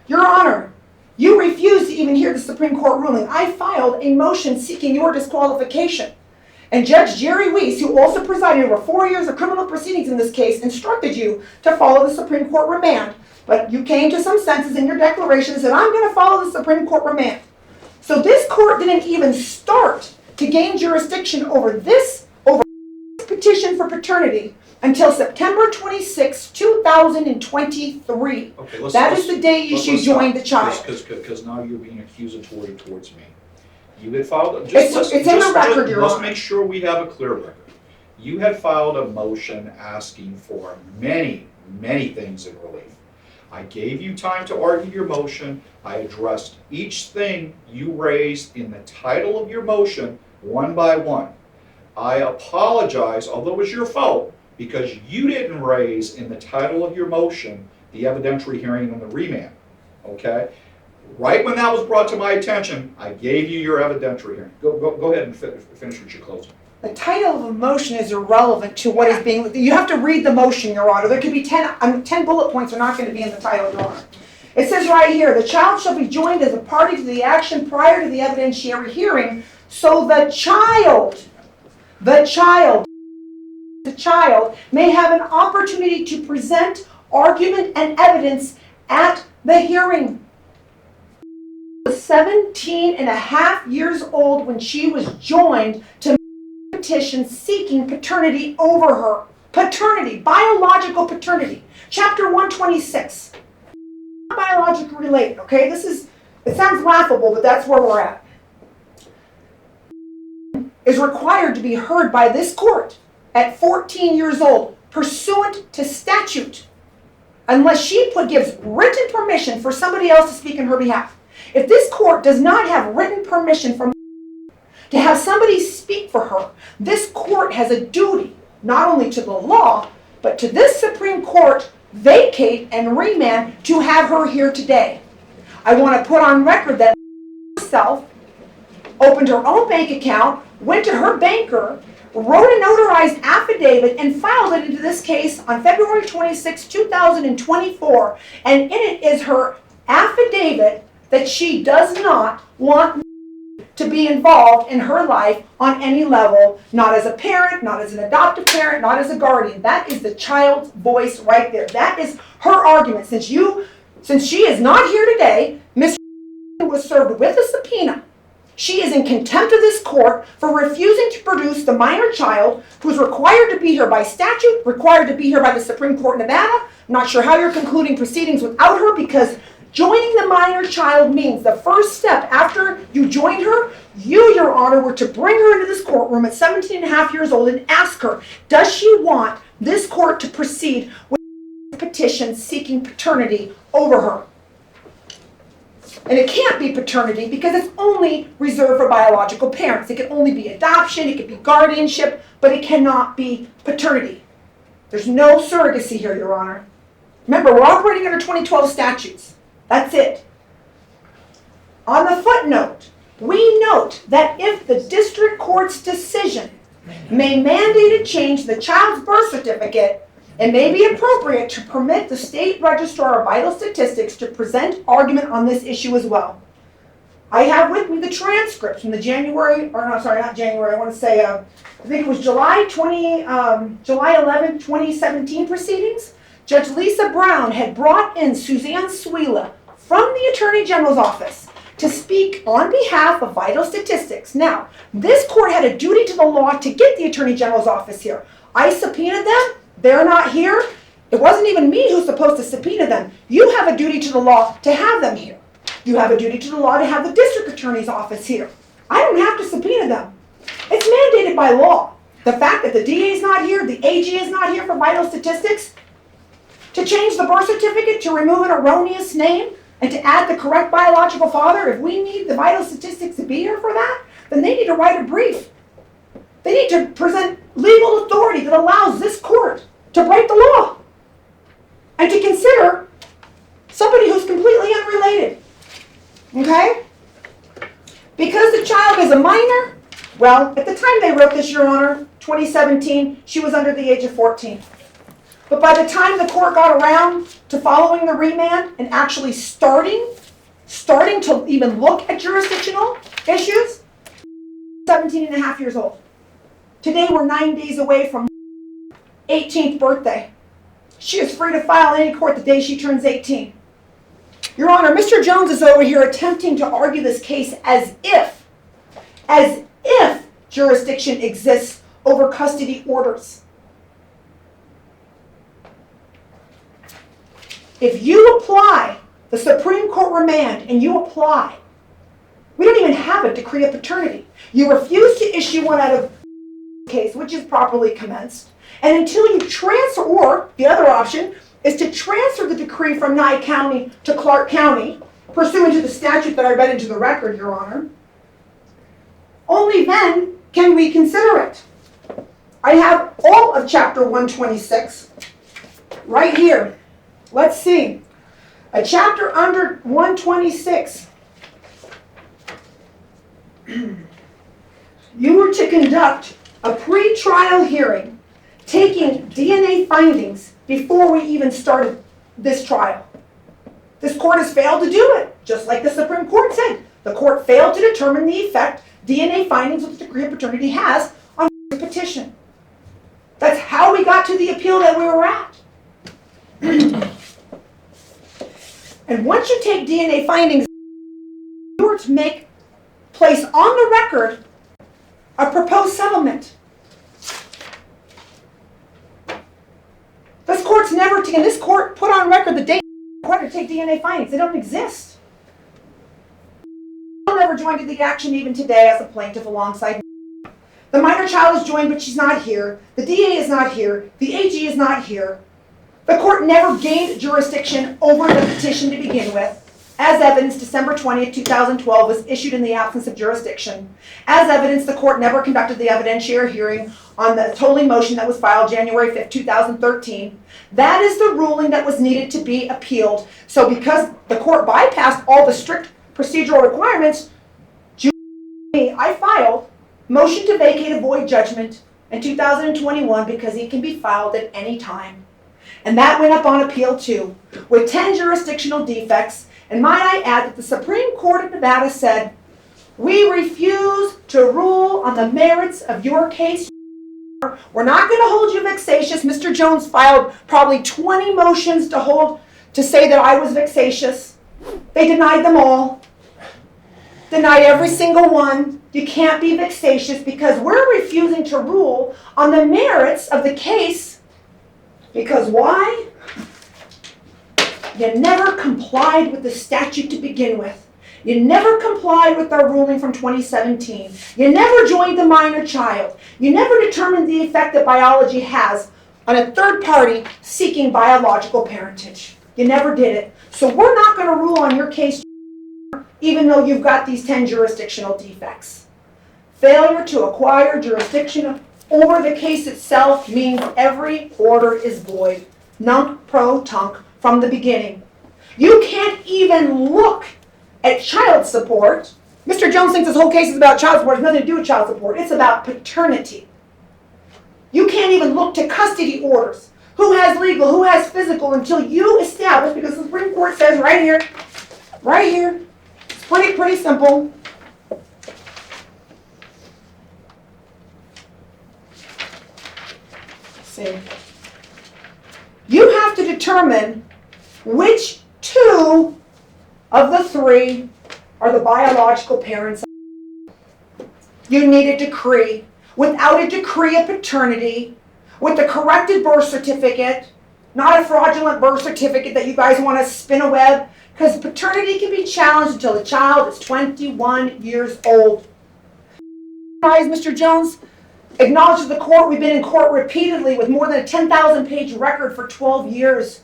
Your Honor, you refused to even hear the Supreme Court ruling. I filed a motion seeking your disqualification. And Judge Jerry Weiss, who also presided over 4 years of criminal proceedings in this case, instructed you to follow the Supreme Court remand. But you came to some senses in your declaration and said, I'm going to follow the Supreme Court remand. So this court didn't even start to gain jurisdiction over this petition for paternity until September 26, 2023. Okay, That is the day you should join the child. Because now you're being accusatory towards me. You had filed, It's in the record, Your let's Honor. make sure we have a clear record. You had filed a motion asking for many, many things in relief. I gave you time to argue your motion. I addressed each thing you raised in the title of your motion one by one. I apologize, although it was your fault, because you didn't raise in the title of your motion the evidentiary hearing and the remand, okay? Right when that was brought to my attention, I gave you your evidentiary hearing. Go ahead and finish with your closing. The title of a motion is irrelevant to what is being, you have to read the motion, Your Honor. There could be 10 bullet points are not going to be in the title, Your Honor. It says right here, the child shall be joined as a party to the action prior to the evidentiary hearing, so the child may have an opportunity to present argument and evidence at the hearing. She was 17 and a half years old when she was joined to a petition seeking paternity over her. Paternity, biological paternity. Chapter 126. Not biologically related, okay? It sounds laughable, but that's where we're at. Is required to be heard by this court at 14 years old, pursuant to statute, unless she gives written permission for somebody else to speak in her behalf. If this court does not have written permission from to have somebody speak for her, this court has a duty, not only to the law, but to this Supreme Court, vacate and remand to have her here today. I want to put on record that herself opened her own bank account, went to her banker, wrote a notarized affidavit, and filed it into this case on February 26, 2024. And in it is her affidavit that she does not want to be involved in her life on any level, not as a parent, not as an adoptive parent, not as a guardian. That is the child's voice right there. That is her argument. Since she is not here today, Ms. was served with a subpoena. She is in contempt of this court for refusing to produce the minor child who is required to be here by statute, required to be here by the Supreme Court of Nevada. I'm not sure how you're concluding proceedings without her, because joining the minor child means the first step after you joined her, you, Your Honor, were to bring her into this courtroom at 17 and a half years old and ask her, does she want this court to proceed with a petition seeking paternity over her? And it can't be paternity because it's only reserved for biological parents. It can only be adoption, it could be guardianship, but it cannot be paternity. There's no surrogacy here, Your Honor. Remember, we're operating under 2012 statutes. That's it. On the footnote, we note that if the district court's decision may mandate a change to the child's birth certificate, it may be appropriate to permit the state registrar of vital statistics to present argument on this issue as well. I have with me the transcripts from the I think it was July 11, 2017 proceedings. Judge Lisa Brown had brought in Suzanne Suila from the Attorney General's office to speak on behalf of vital statistics. Now, this court had a duty to the law to get the Attorney General's office here. I subpoenaed them. They're not here. It wasn't even me who's supposed to subpoena them. You have a duty to the law to have them here. You have a duty to the law to have the district attorney's office here. I don't have to subpoena them. It's mandated by law. The fact that the DA is not here, the AG is not here for vital statistics, to change the birth certificate, to remove an erroneous name, and to add the correct biological father, if we need the vital statistics to be here for that, then they need to write a brief. They need to present legal authority that allows this court to break the law and to consider somebody who's completely unrelated. Okay? Because the child is a minor, well, at the time they wrote this, Your Honor, 2017, she was under the age of 14. But by the time the court got around to following the remand and actually starting to even look at jurisdictional issues, 17 and a half years old. Today we're 9 days away from 18th birthday. She is free to file in any court the day she turns 18. Your Honor, Mr. Jones is over here attempting to argue this case as if jurisdiction exists over custody orders. If you apply the Supreme Court remand and you apply, we don't even have a decree of paternity. You refuse to issue one out of case, which is properly commenced, and until you transfer, or the other option is to transfer the decree from Nye County to Clark County, pursuant to the statute that I read into the record, Your Honor, only then can we consider it. I have all of Chapter 126 right here. Let's see. A chapter under 126. You were to conduct a pre-trial hearing taking DNA findings before we even started this trial. This court has failed to do it, just like the Supreme Court said. The court failed to determine the effect DNA findings of the decree of paternity has on the petition. That's how we got to the appeal that we were at. And once you take DNA findings, you are to place on the record a proposed settlement. This court's never taken, this court put on record the date required to take DNA findings. They don't exist. I've never joined in the action even today as a plaintiff alongside me. The minor child is joined, but she's not here. The DA is not here. The AG is not here. The court never gained jurisdiction over the petition to begin with. As evidence, December 20th, 2012 was issued in the absence of jurisdiction. As evidence, the court never conducted the evidentiary hearing on the tolling motion that was filed January 5th, 2013. That is the ruling that was needed to be appealed. So because the court bypassed all the strict procedural requirements, I filed motion to vacate a void judgment in 2021 because it can be filed at any time. And that went up on appeal too, with 10 jurisdictional defects. And might I add that the Supreme Court of Nevada said, we refuse to rule on the merits of your case. We're not going to hold you vexatious. Mr. Jones filed probably 20 motions to say that I was vexatious. They denied them all. Denied every single one. You can't be vexatious because we're refusing to rule on the merits of the case. Because why? You never complied with the statute to begin with. You never complied with our ruling from 2017. You never joined the minor child. You never determined the effect that biology has on a third party seeking biological parentage. You never did it. So we're not going to rule on your case even though you've got these 10 jurisdictional defects. Failure to acquire jurisdiction over the case itself means every order is void. Nunc pro tunc from the beginning. You can't even look at child support. Mr. Jones thinks this whole case is about child support. It has nothing to do with child support. It's about paternity. You can't even look to custody orders. Who has legal, who has physical, until you establish, because the Supreme Court says right here, it's pretty simple. See. You have to determine which two of the three are the biological parents. You need a decree. Without a decree of paternity, with the corrected birth certificate, not a fraudulent birth certificate that you guys want to spin a web, because paternity can be challenged until the child is 21 years old. Mr. Jones acknowledges the court. We've been in court repeatedly with more than a 10,000-page record for 12 years,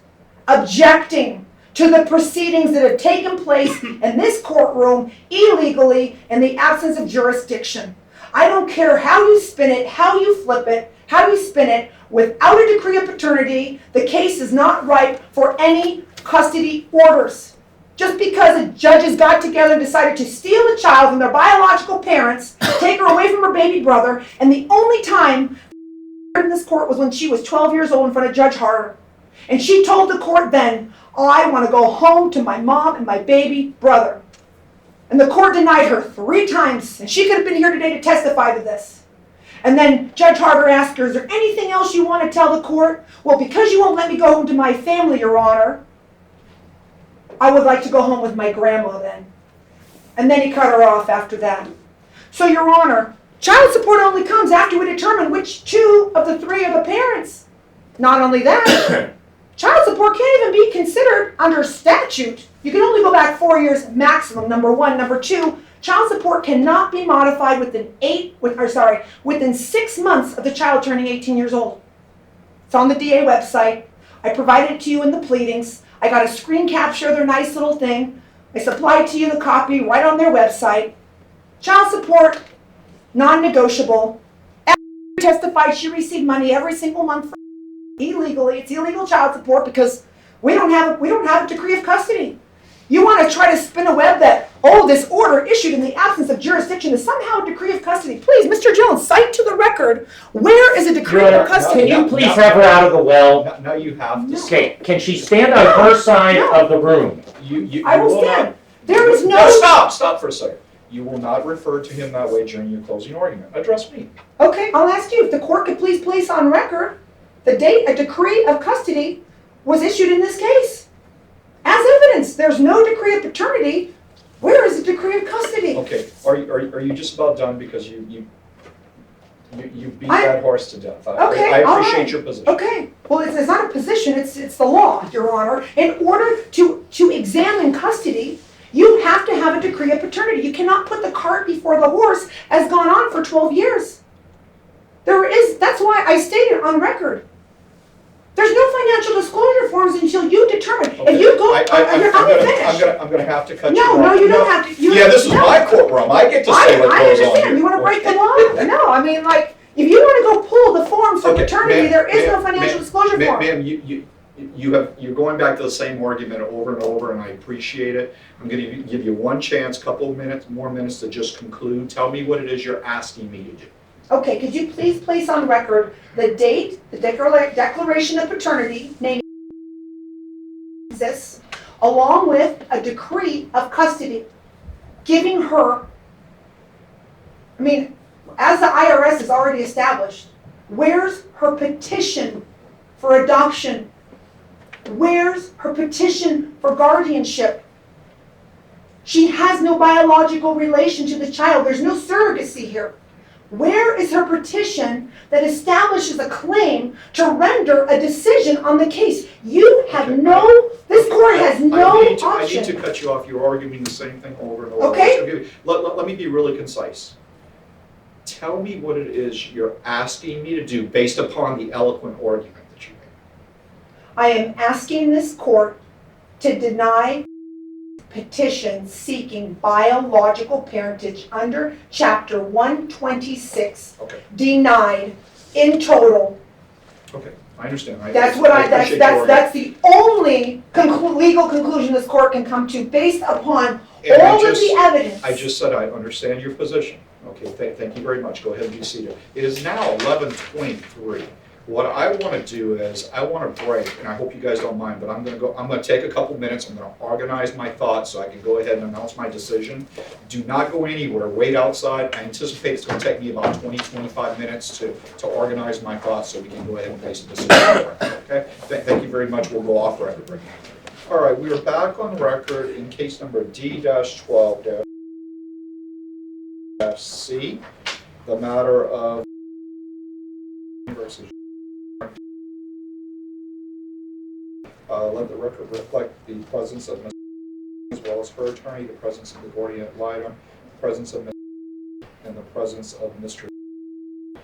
objecting to the proceedings that have taken place in this courtroom illegally in the absence of jurisdiction. I don't care how you spin it, how you flip it, how you spin it. Without a decree of paternity, the case is not ripe for any custody orders. Just because the judges got together and decided to steal the child from their biological parents, take her away from her baby brother, and the only time in this court was when she was 12 years old in front of Judge Harder. And she told the court then, I want to go home to my mom and my baby brother. And the court denied her 3 times, and she could have been here today to testify to this. And then Judge Harder asked her, is there anything else you want to tell the court? Well, because you won't let me go home to my family, Your Honor, I would like to go home with my grandma then. And then he cut her off after that. So, Your Honor, child support only comes after we determine which 2 of the 3 are the parents. Not only that, child support can't even be considered under statute. You can only go back 4 years maximum, number 1. Number 2, child support cannot be modified within 6 months of the child turning 18 years old. It's on the DA website. I provided it to you in the pleadings. I got a screen capture of their nice little thing. I supplied to you the copy right on their website. Child support, non-negotiable. Testified she received money every single month illegally. It's illegal child support because we don't have a decree of custody. You want to try to spin a web that, this order issued in the absence of jurisdiction is somehow a decree of custody. Please, Mr. Jones, cite to the record, where is a decree of custody? Can you please have her out of the well? Now you have to. Okay, can she stand on her side of the room? I will will not- stand. There is No, no, stop for a second. You will not refer to him that way during your closing argument. Address me. okay, I'll ask you, if the court could please place on record the date a decree of custody was issued in this case. As evidence, there's no decree of paternity. Where is the decree of custody? Okay, are you just about done because you beat I- that horse to death? Okay, I all appreciate right. your position. Okay, well, it's not a position, it's the law, Your Honor. In order to examine custody, you have to have a decree of paternity. You cannot put the cart before the horse as gone on for 12 years. That's why I stated on record. There's no financial disclosure forms until you determine. If you go, I'm gonna have to cut you off. No, you don't have to. Yeah, this is my courtroom. I get to say what I goes on understand. here. You wanna break the law? No, I mean, like, if you wanna go pull the forms for Okay, paternity, ma'am, there is no ma'am, financial disclosure Ma'am, form. you're going back to the same argument over and over, and I appreciate it. I'm gonna give you one chance, couple of more minutes to just conclude. Tell me what it is you're asking me to do. Okay, could you please place on record the date, the declaration of paternity, naming this, along with a decree of custody, giving her, I mean, as the IRS has already established, where's her petition for adoption? Where's her petition for guardianship? She has no biological relation to the child. There's no surrogacy here. Where is her petition that establishes a claim to render a decision on the case? You have Okay. this court has no I need option. to cut you off. You're arguing the same thing over and over. Okay. Let me be really concise. Tell me what it is you're asking me to do based upon the eloquent argument that you made. I am asking this court to deny petition seeking biological parentage under Chapter 126, Okay, denied in total. okay, I understand. That's appreciate your argument. that's the only legal conclusion this court can come to based upon And all of the evidence. I just said I understand your position. Okay, thank you very much. Go ahead and be seated. It is now 11:23. What I want to do is I want to break, and I hope you guys don't mind, but I'm going to take a couple minutes. I'm going to organize my thoughts so I can go ahead and announce my decision. Do not go anywhere. Wait outside. I anticipate it's going to take me about 20-25 minutes to organize my thoughts so we can go ahead and face a decision. Okay? Thank you very much. We'll go off record. All right, we are back on record in case number D-12-C, the matter of versus. Let the record reflect the presence of Ms. as well as her attorney, the presence of the guardian ad litem, the presence of Ms. and the presence of Mr.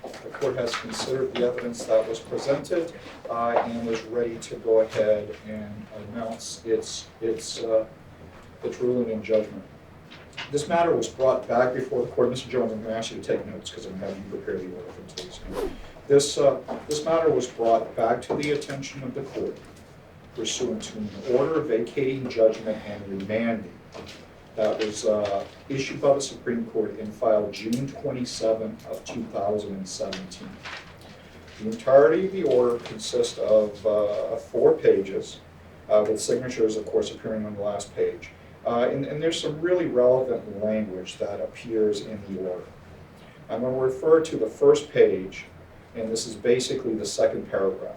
The court has considered the evidence that was presented and is ready to go ahead and announce its ruling and judgment. This matter was brought back before the court. Mr. Jones, I'm going to ask you to take notes because I'm having you prepare the order for today's hearing. This matter was brought back to the attention of the court pursuant to an order vacating judgment and remanding that was issued by the Supreme Court and filed June 27 of 2017. The entirety of the order consists of 4 pages with signatures, of course, appearing on the last page. And there's some really relevant language that appears in the order. I'm going to refer to the first page, and this is basically the second paragraph.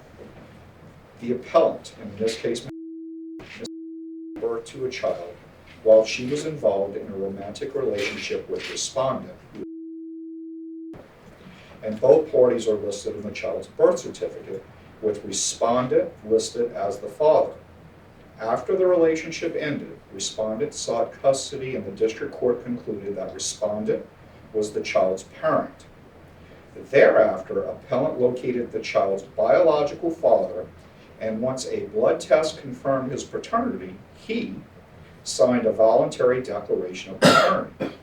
The appellant, in this case, gave birth to a child while she was involved in a romantic relationship with respondent. And both parties are listed in the child's birth certificate, with respondent listed as the father. After the relationship ended, respondent sought custody and the district court concluded that respondent was the child's parent. Thereafter, appellant located the child's biological father, and once a blood test confirmed his paternity, he signed a voluntary declaration of paternity.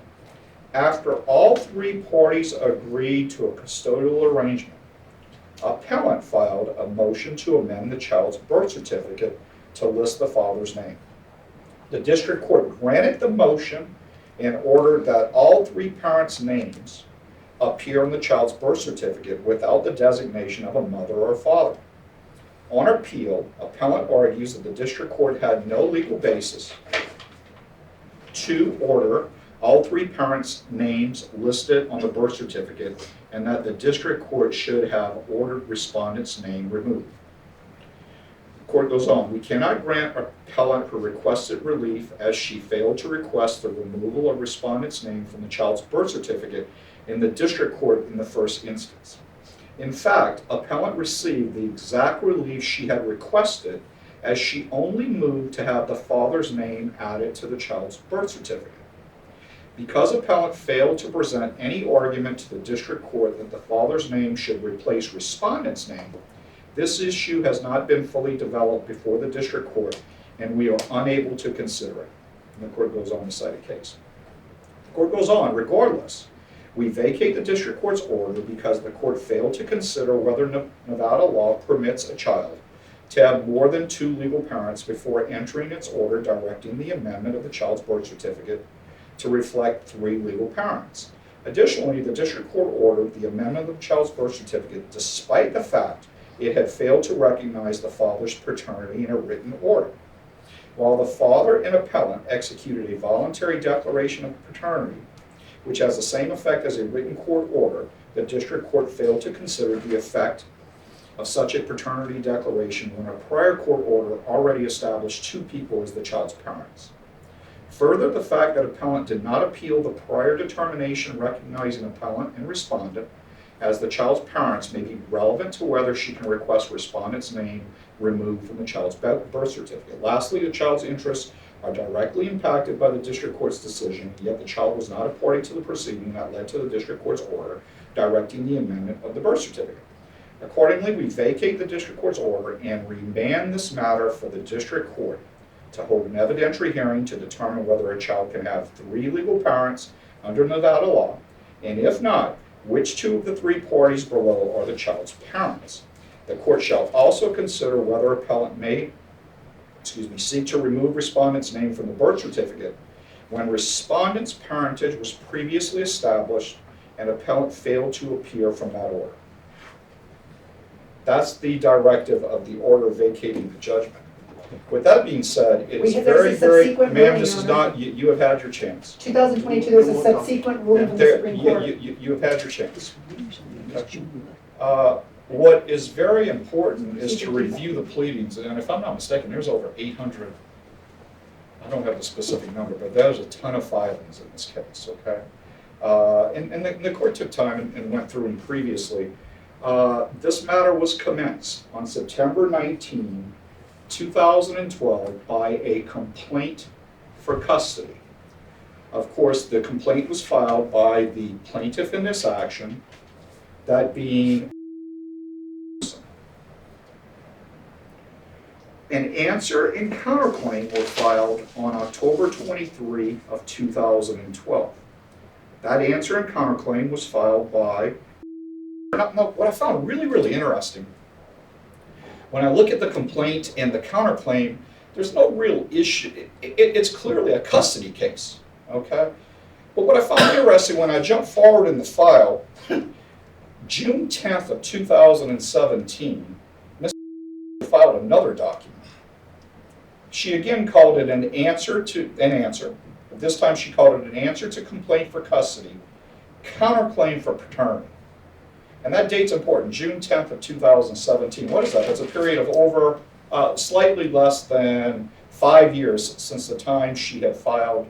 After all 3 parties agreed to a custodial arrangement, appellant filed a motion to amend the child's birth certificate to list the father's name. The district court granted the motion and ordered that all 3 parents' names appear on the child's birth certificate without the designation of a mother or father. On appeal, appellant argues that the district court had no legal basis to order all three parents' names listed on the birth certificate, and that the district court should have ordered respondent's name removed. The court goes on, we cannot grant appellant her requested relief as she failed to request the removal of respondent's name from the child's birth certificate in the district court in the first instance. In fact, appellant received the exact relief she had requested, as she only moved to have the father's name added to the child's birth certificate. Because appellant failed to present any argument to the district court that the father's name should replace respondent's name, this issue has not been fully developed before the district court, and we are unable to consider it. And the court goes on to cite a case. The court goes on, regardless, we vacate the district court's order because the court failed to consider whether Nevada law permits a child to have more than two legal parents before entering its order directing the amendment of the child's birth certificate to reflect three legal parents. Additionally, the district court ordered the amendment of the child's birth certificate despite the fact it had failed to recognize the father's paternity in a written order. While the father and appellant executed a voluntary declaration of paternity, which has the same effect as a written court order, the district court failed to consider the effect of such a paternity declaration when a prior court order already established two people as the child's parents. Further, the fact that appellant did not appeal the prior determination recognizing appellant and respondent as the child's parents may be relevant to whether she can request respondent's name removed from the child's birth certificate. Lastly, the child's interests are directly impacted by the district court's decision, yet the child was not a party to the proceeding that led to the district court's order directing the amendment of the birth certificate. Accordingly, we vacate the district court's order and remand this matter for the district court to hold an evidentiary hearing to determine whether a child can have three legal parents under Nevada law, and if not, which two of the three parties below are the child's parents. The court shall also consider whether appellant may seek to remove respondent's name from the birth certificate when respondent's parentage was previously established and appellant failed to appear from that order. That's the directive of the order vacating the judgment. With that being said, it is There's a very, subsequent ma'am, ruling, this is Your Honor. not, you have had your chance. 2022, there's a subsequent ruling from the There- Supreme Court. You have had your chance. What is very important is to review the pleadings, and if I'm not mistaken, there's over 800, I don't have the specific number, but there's a ton of filings in this case, okay? And the court took time and went through them previously. This matter was commenced on September 19, 2012 by a complaint for custody. Of course, the complaint was filed by the plaintiff in this action, that being an answer and counterclaim were filed on October 23 of 2012. That answer and counterclaim was filed by, what I found really, really interesting, when I look at the complaint and the counterclaim, there's no real issue. It's clearly a custody case, okay? But what I found interesting when I jumped forward in the file, June 10th of 2017, Ms. filed another document. She again called it an answer. But this time she called it an answer to complaint for custody, counterclaim for paternity. And that date's important, June 10th of 2017. What is that? That's a period of over slightly less than 5 years since the time she had filed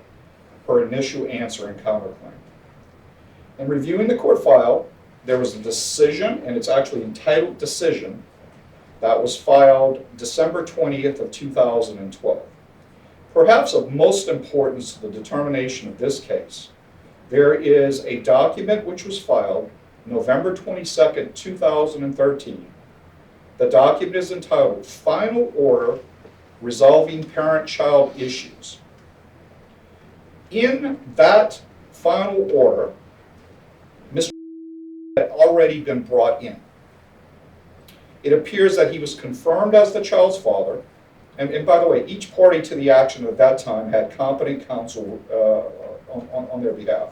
her initial answer and counterclaim. In reviewing the court file, there was a decision, and it's actually entitled decision, that was filed December 20th of 2012. Perhaps of most importance to the determination of this case, there is a document which was filed November 22nd, 2013. The document is entitled Final Order Resolving Parent-Child Issues. In that final order, Mr. had already been brought in. It appears that he was confirmed as the child's father, and by the way, each party to the action at that time had competent counsel on their behalf.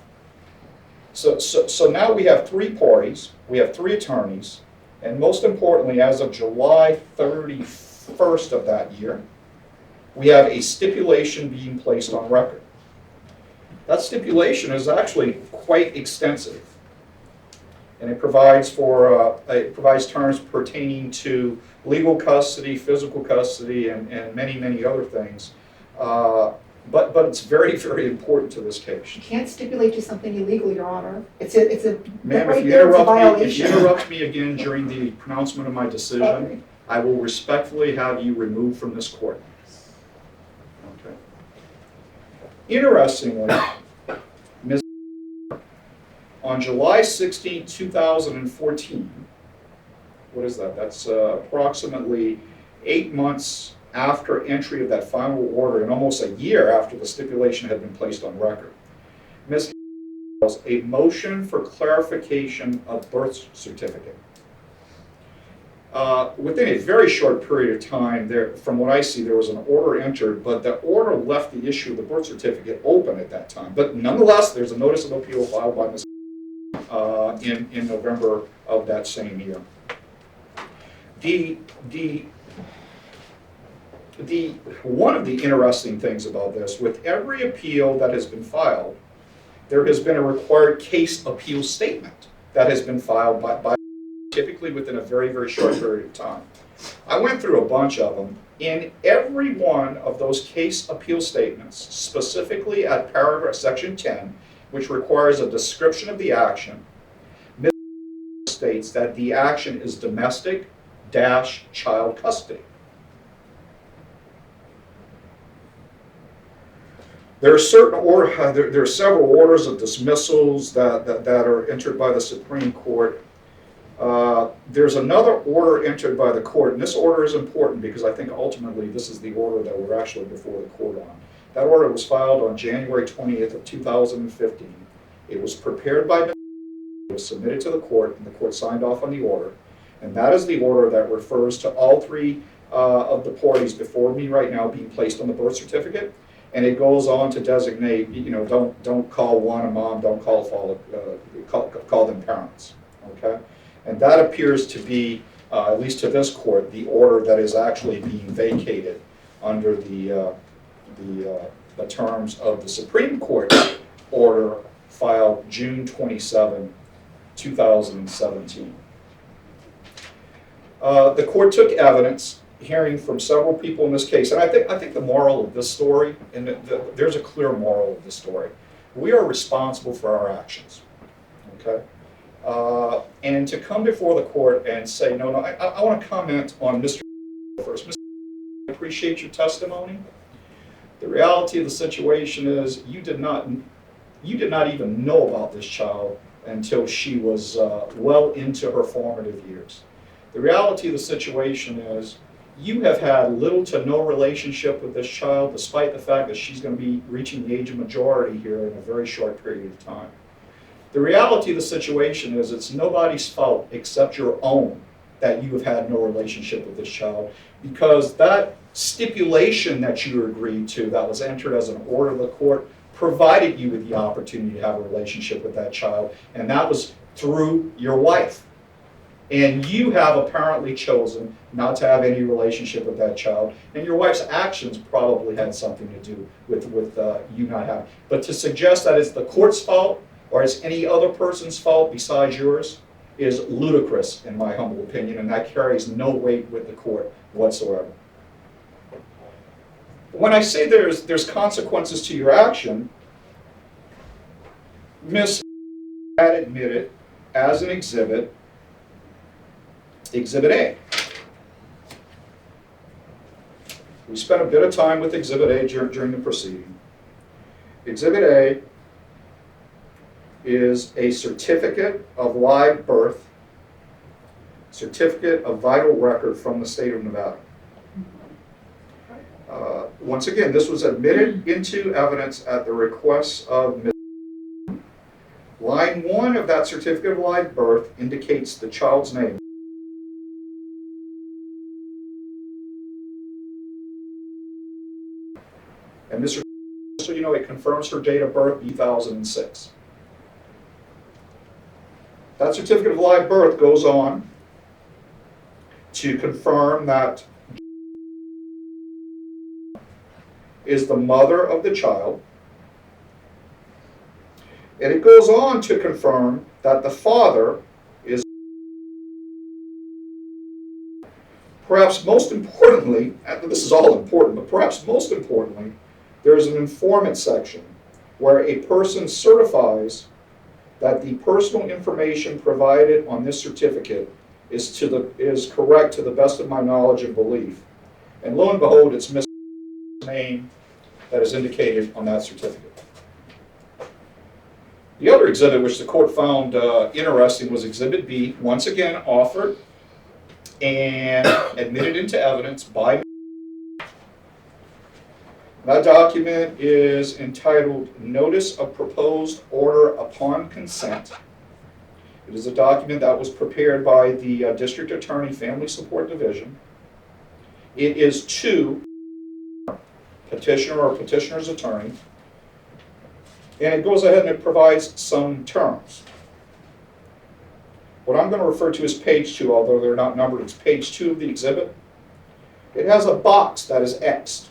So now we have three parties, we have three attorneys, And most importantly, as of July 31st of that year, we have a stipulation being placed on record. That stipulation is actually quite extensive. And it provides terms pertaining to legal custody, physical custody, and many, many other things. But it's very, very important to this case. You can't stipulate to something illegal, Your Honor. It's a, Ma'am, right if you there, it's a interrupt me, violation. again during the pronouncement of my decision, Okay. I will respectfully have you removed from this court. Okay. Interestingly, Ms. on July 16, 2014, what is that? That's approximately 8 months after entry of that final order and almost a year after the stipulation had been placed on record. Ms. files a motion for clarification of birth certificate. Within a very short period of time, from what I see, there was an order entered, but the order left the issue of the birth certificate open at that time. But nonetheless, there's a notice of appeal filed by Ms. in November of that same year. One of the interesting things about this, with every appeal that has been filed, there has been a required case appeal statement that has been filed by typically within a very, very short period of time. I went through a bunch of them. In every one of those case appeal statements, specifically at section 10, which requires a description of the action, states that the action is domestic-child custody. There are there are several orders of dismissals that are entered by the Supreme Court. There's another order entered by the court, and this order is important because I think ultimately this is the order that we're actually before the court on. That order was filed on January 20th of 2015. It was prepared by Ms. It was submitted to the court, and the court signed off on the order. And that is the order that refers to all three of the parties before me right now being placed on the birth certificate. And it goes on to designate, don't call one a mom, don't call them parents, okay? And that appears to be, at least to this court, the order that is actually being vacated under the terms of the Supreme Court order filed June 27, 2017. The court took evidence, hearing from several people in this case, and I think the moral of this story, and there's a clear moral of this story, we are responsible for our actions, okay? And to come before the court and say, no, I want to comment on Mr. first. Mr. I appreciate your testimony. The reality of the situation is you did not even know about this child until she was well into her formative years. The reality of the situation is you have had little to no relationship with this child, despite the fact that she's going to be reaching the age of majority here in a very short period of time. The reality of the situation is it's nobody's fault except your own that you have had no relationship with this child, because that stipulation that you agreed to that was entered as an order of the court provided you with the opportunity to have a relationship with that child, and that was through your wife. And you have apparently chosen not to have any relationship with that child, and your wife's actions probably had something to do with you not having. But to suggest that it's the court's fault or it's any other person's fault besides yours is ludicrous, in my humble opinion, and that carries no weight with the court whatsoever. When I say there's consequences to your action, Ms. had admitted as an exhibit, Exhibit A. We spent a bit of time with Exhibit A during the proceeding. Exhibit A is a certificate of live birth, certificate of vital record from the state of Nevada. Once again, this was admitted into evidence at the request of Ms. Line 1 of that certificate of live birth indicates the child's name. And Mr. So you know, it confirms her date of birth, 2006. That certificate of live birth goes on to confirm that is the mother of the child. And it goes on to confirm that the father is, perhaps most importantly, and this is all important, but perhaps most importantly, there's an informant section where a person certifies that the personal information provided on this certificate is correct to the best of my knowledge and belief. And lo and behold, it's Miss name that is indicated on that certificate. The other exhibit which the court found interesting was Exhibit B, once again offered and admitted into evidence by. That document is entitled Notice of Proposed Order Upon Consent. It is a document that was prepared by the District Attorney Family Support Division. It is to petitioner or petitioner's attorney, and it goes ahead and it provides some terms. What I'm going to refer to as page 2, although they're not numbered, it's page 2 of the exhibit. It has a box that is X'd.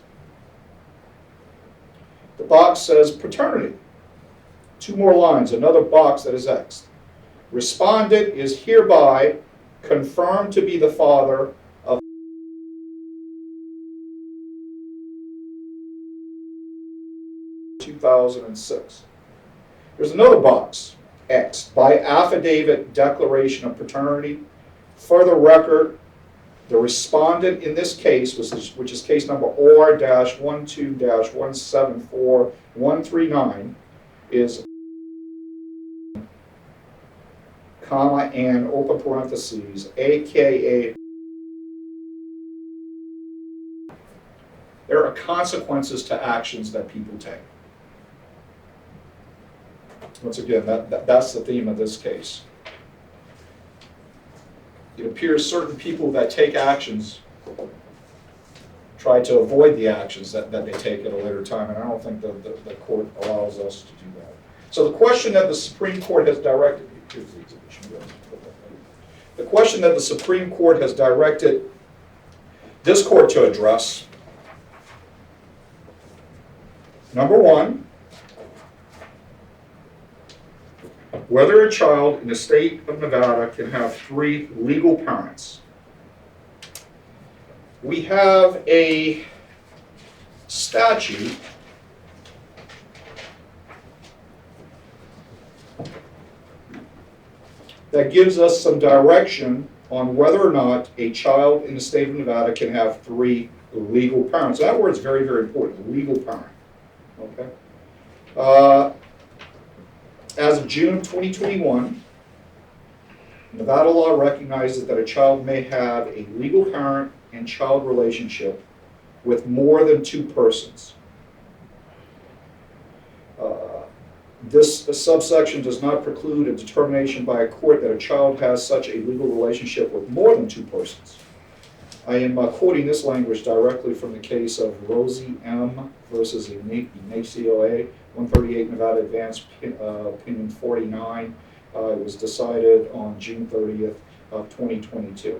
The box says paternity. 2 more lines, another box that is X'd. Respondent is hereby confirmed to be the father of 2006. There's another box, X, by affidavit declaration of paternity. For the record, the respondent in this case, which is case number OR-12-174139, is comma and open parentheses, AKA. There are consequences to actions that people take. Once again, that's the theme of this case. It appears certain people that take actions try to avoid the actions that they take at a later time, and I don't think the court allows us to do that. So the question that the Supreme Court has directed, the question that the Supreme Court has directed this court to address, number 1, whether a child in the state of Nevada can have 3 legal parents. We have a statute that gives us some direction on whether or not a child in the state of Nevada can have 3 legal parents. That word is very, very important, legal parent. Okay. As of June 2021, Nevada law recognizes that a child may have a legal parent and child relationship with more than 2 persons. This subsection does not preclude a determination by a court that a child has such a legal relationship with more than 2 persons. I am quoting this language directly from the case of Rosie M. versus Ignacio 138 Nevada Advanced Opinion 49. It was decided on June 30th of 2022.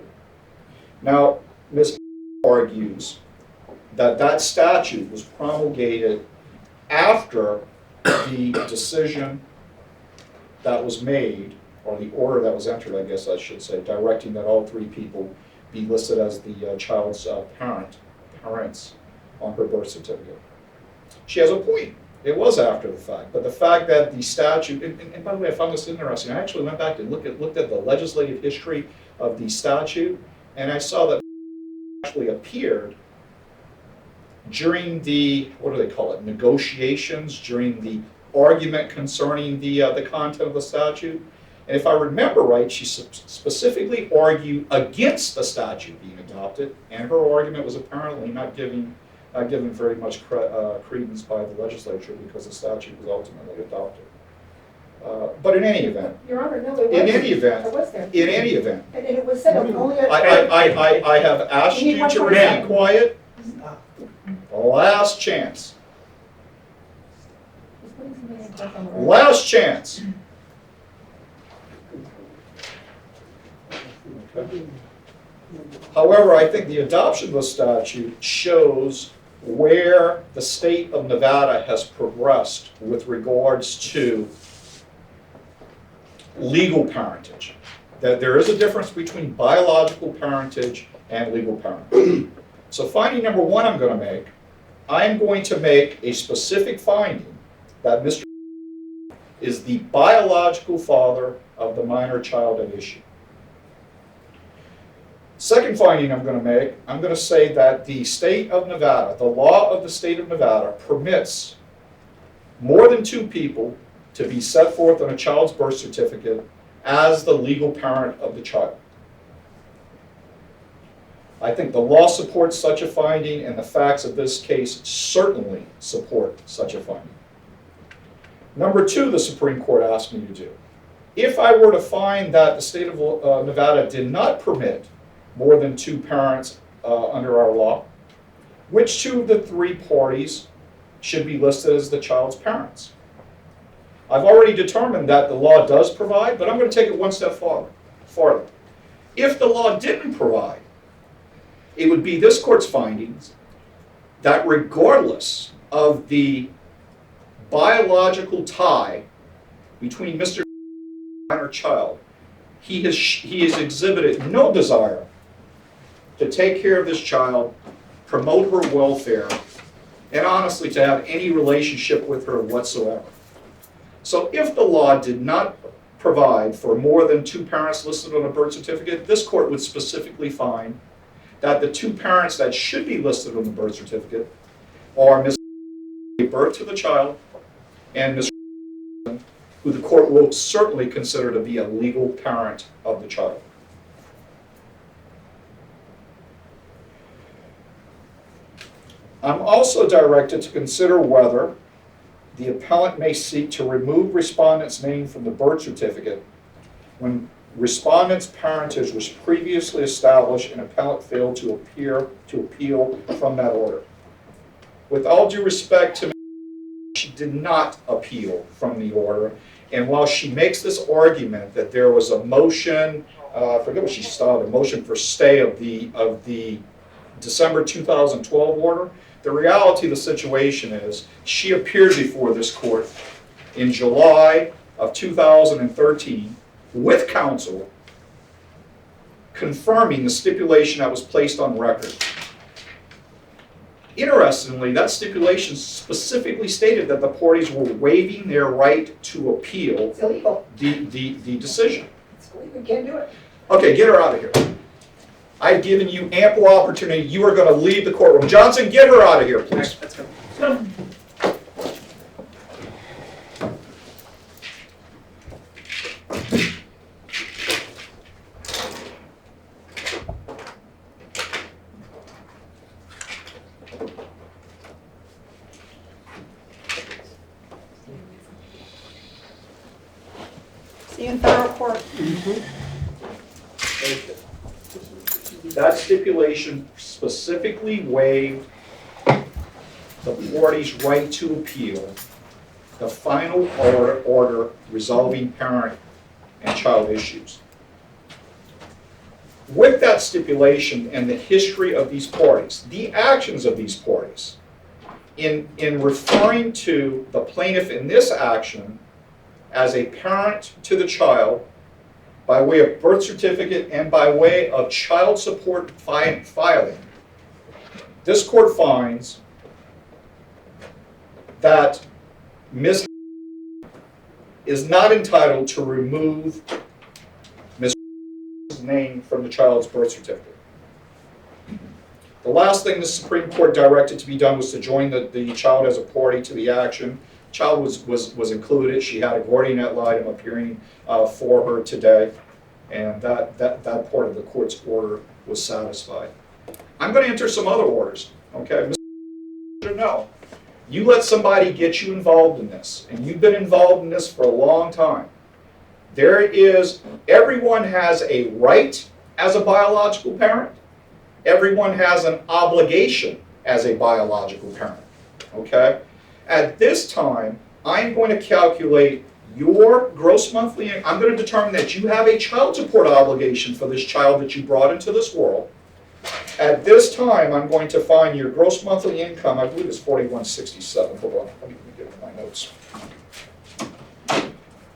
Now, Ms. argues that that statute was promulgated after the decision that was made, or the order that was entered, I guess I should say, directing that all 3 people be listed as the child's parents on her birth certificate. She has a point. It was after the fact, but the fact that the statute, and by the way, I found this interesting. I actually went back and looked at the legislative history of the statute, and I saw that it actually appeared during the, what do they call it, negotiations, during the argument concerning the content of the statute. And if I remember right, she specifically argued against the statute being adopted, and her argument was apparently not given very much credence by the legislature because the statute was ultimately adopted. But in any event, Your Honor, no, it wasn't. in any event, It was there. in any event, And it was said only a. I have asked You need you to one more remain second. quiet. Last chance. Last chance. Okay. However, I think the adoption of the statute shows where the state of Nevada has progressed with regards to legal parentage. That there is a difference between biological parentage and legal parentage. So finding number one I'm going to make, I am going to make a specific finding that Mr. is the biological father of the minor child at issue. Second finding I'm going to make, I'm going to say that the state of Nevada, the law of the state of Nevada permits more than two people to be set forth on a child's birth certificate as the legal parent of the child. I think the law supports such a finding, and the facts of this case certainly support such a finding. Number two, the Supreme Court asked me to do. If I were to find that the state of Nevada did not permit more than two parents under our law, which two of the three parties should be listed as the child's parents? I've already determined that the law does provide, but I'm going to take it one step farther. If the law didn't provide, it would be this court's findings that regardless of the biological tie between Mr. and the minor child, he has exhibited no desire to take care of this child, promote her welfare, and honestly to have any relationship with her whatsoever. So if the law did not provide for more than two parents listed on a birth certificate, this court would specifically find that the two parents that should be listed on the birth certificate are Ms. gave birth to the child and Ms. who the court will certainly consider to be a legal parent of the child. I'm also directed to consider whether the appellant may seek to remove respondent's name from the birth certificate when respondent's parentage was previously established and appellant failed to appeal from that order. With all due respect to me, she did not appeal from the order, and while she makes this argument that there was a motion, I forget what she styled, a motion for stay of the December 2012 order, the reality of the situation is she appeared before this court in July of 2013 with counsel confirming the stipulation that was placed on record. Interestingly, that stipulation specifically stated that the parties were waiving their right to appeal It's illegal. the decision. It's illegal. You can't do it. Okay, get her out of here. I've given you ample opportunity. You are going to leave the courtroom. Johnson, get her out of here, please. Let's go. See you in federal court. Okay. That stipulation specifically waived the party's right to appeal the final order resolving parent and child issues. With that stipulation and the history of these parties, the actions of these parties, in referring to the plaintiff in this action as a parent to the child, by way of birth certificate and by way of child support filing, this court finds that Ms. is not entitled to remove Ms. name from the child's birth certificate. The last thing the Supreme Court directed to be done was to join the child as a party to the action. Child was included. She had a guardian ad litem appearing for her today, and that part of the court's order was satisfied. I'm going to enter some other orders. Okay, Mr. No, you let somebody get you involved in this, and you've been involved in this for a long time. Everyone has a right as a biological parent. Everyone has an obligation as a biological parent. Okay. At this time, I'm going to calculate your gross monthly, I'm going to determine that you have a child support obligation for this child that you brought into this world. At this time, I'm going to find your gross monthly income, I believe it's 4167. Hold on, let me get my notes.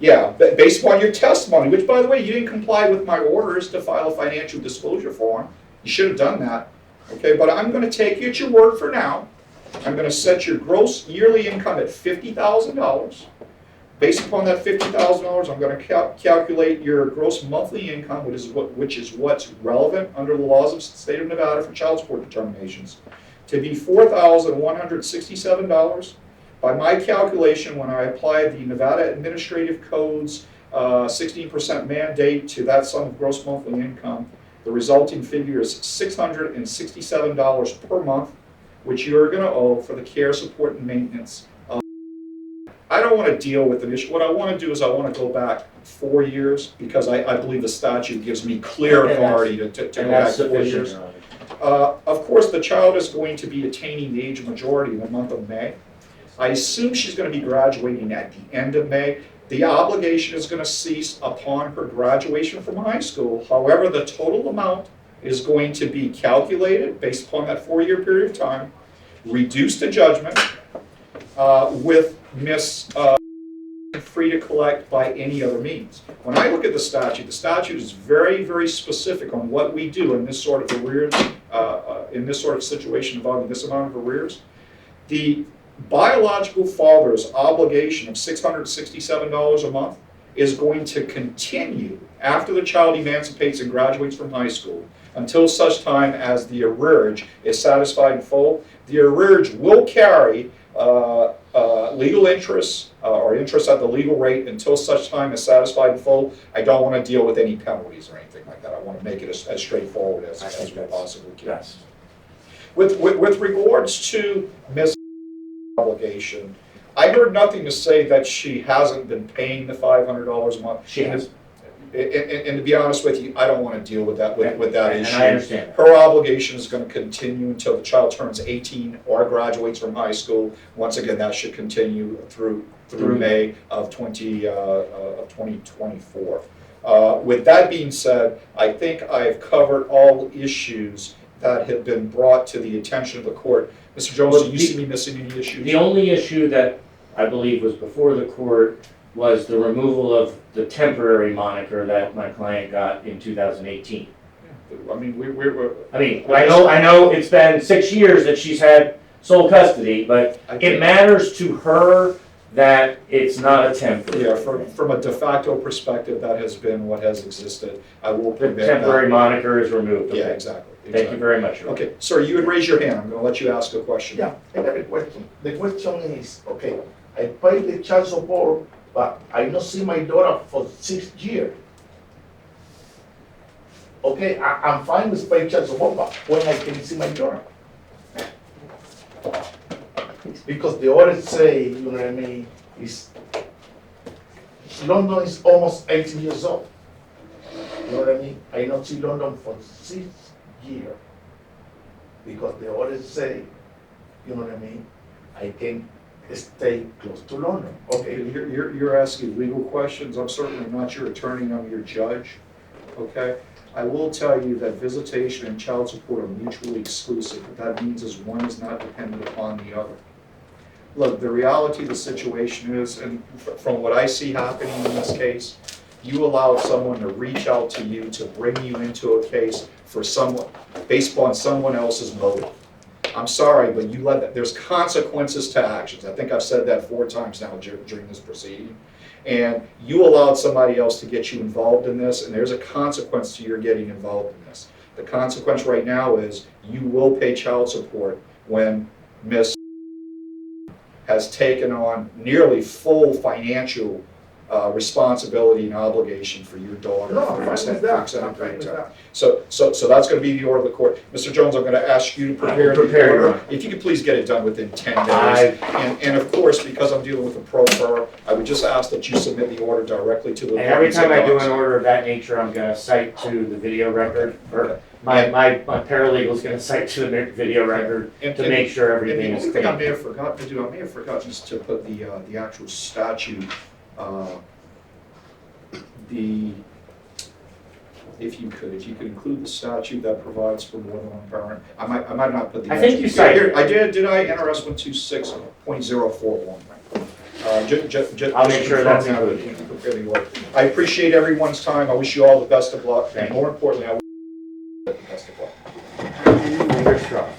Yeah, based upon your testimony, which by the way, you didn't comply with my orders to file a financial disclosure form. You should have done that. Okay, but I'm going to take you at your word for now. I'm going to set your gross yearly income at $50,000. Based upon that $50,000, I'm going to calculate your gross monthly income, which is what's relevant under the laws of the state of Nevada for child support determinations, to be $4,167. By my calculation, when I apply the Nevada Administrative Code's 16% mandate to that sum of gross monthly income, the resulting figure is $667 per month, which you're going to owe for the care, support, and maintenance. I don't want to deal with an issue. What I want to do is I want to go back 4 years because I believe the statute gives me clear authority to go back 4 years. Of course, the child is going to be attaining the age of majority in the month of May. I assume she's going to be graduating at the end of May. The obligation is going to cease upon her graduation from high school. However, the total amount is going to be calculated based upon that 4-year period of time, reduced to judgment, with Miss free to collect by any other means. When I look at the statute is very, very specific on what we do in this sort of arrears, in this sort of situation involving this amount of arrears. The biological father's obligation of $667 a month is going to continue after the child emancipates and graduates from high school until such time as the arrearage is satisfied in full. The arrearage will carry legal interest or interest at the legal rate until such time as satisfied in full. I don't want to deal with any penalties or anything like that. I want to make it as straightforward as we possibly can. Yes. With regards to Ms. obligation, I heard nothing to say that she hasn't been paying the $500 a month. She has. And to be honest with you, I don't want to deal with that with that issue. And I understand. Her obligation is going to continue until the child turns 18 or graduates from high school. Once again, that should continue through May of 2024. With that being said, I think I've covered all issues that have been brought to the attention of the court. Mr. Jones, do you see me missing any issues? The only issue that I believe was before the court was the removal of the temporary moniker that my client got in 2018. I mean, I know it's been 6 years that she's had sole custody, but it matters to her that it's not a temporary. Yeah, from a de facto perspective, that has been what has existed. I will The prevent temporary that. moniker is removed. Yeah, Okay. exactly. Thank you very much. Okay, sir, you would raise your hand. I'm going to let you ask a question. Yeah, I got a question. The question is, okay, I pay the child support, but I not see my daughter for 6 years. Okay, I'm fine with paying child support, but when I can see my daughter? Because the orders say, you know what I mean, London is almost 18 years old. You know what I mean? I not see London for 6 years. Because the orders say, you know what I mean, I can stay close to London. Okay. You're asking legal questions. I'm certainly not your attorney. I'm your judge. Okay? I will tell you that visitation and child support are mutually exclusive. What that means is one is not dependent upon the other. Look, the reality of the situation is, and from what I see happening in this case, you allowed someone to reach out to you to bring you into a case for someone based upon someone else's motive. I'm sorry, but you let that. There's consequences to actions. I think I've said that 4 times now during this proceeding. And you allowed somebody else to get you involved in this, and there's a consequence to your getting involved in this. The consequence right now is you will pay child support when Miss has taken on nearly full financial responsibility and obligation for your daughter. No, for I'm fine extended with that. period I'm of fine with time. that. So that's going to be the order of the court. Mr. Jones, I'm going to ask you to prepare I will prepare, the Your order. Honor. If you could please get it done within 10 days. And of course, because I'm dealing with a pro per, I would just ask that you submit the order directly to the. And every time I do an order of that nature, I'm going to cite to the video record, or my paralegal's going to cite to the video record And- to and- make sure And everything the is only thing I clean. may have forgotten to do, I may have forgotten just to put the actual statute If you could include the statute that provides for more than one parent. I might not put the. I think you cited Here, it. I did I NRS 126.041? I'll make sure that's included. I appreciate everyone's time. I wish you all the best of luck, and Thank you. more importantly, I wish you the best of luck. Fingers crossed.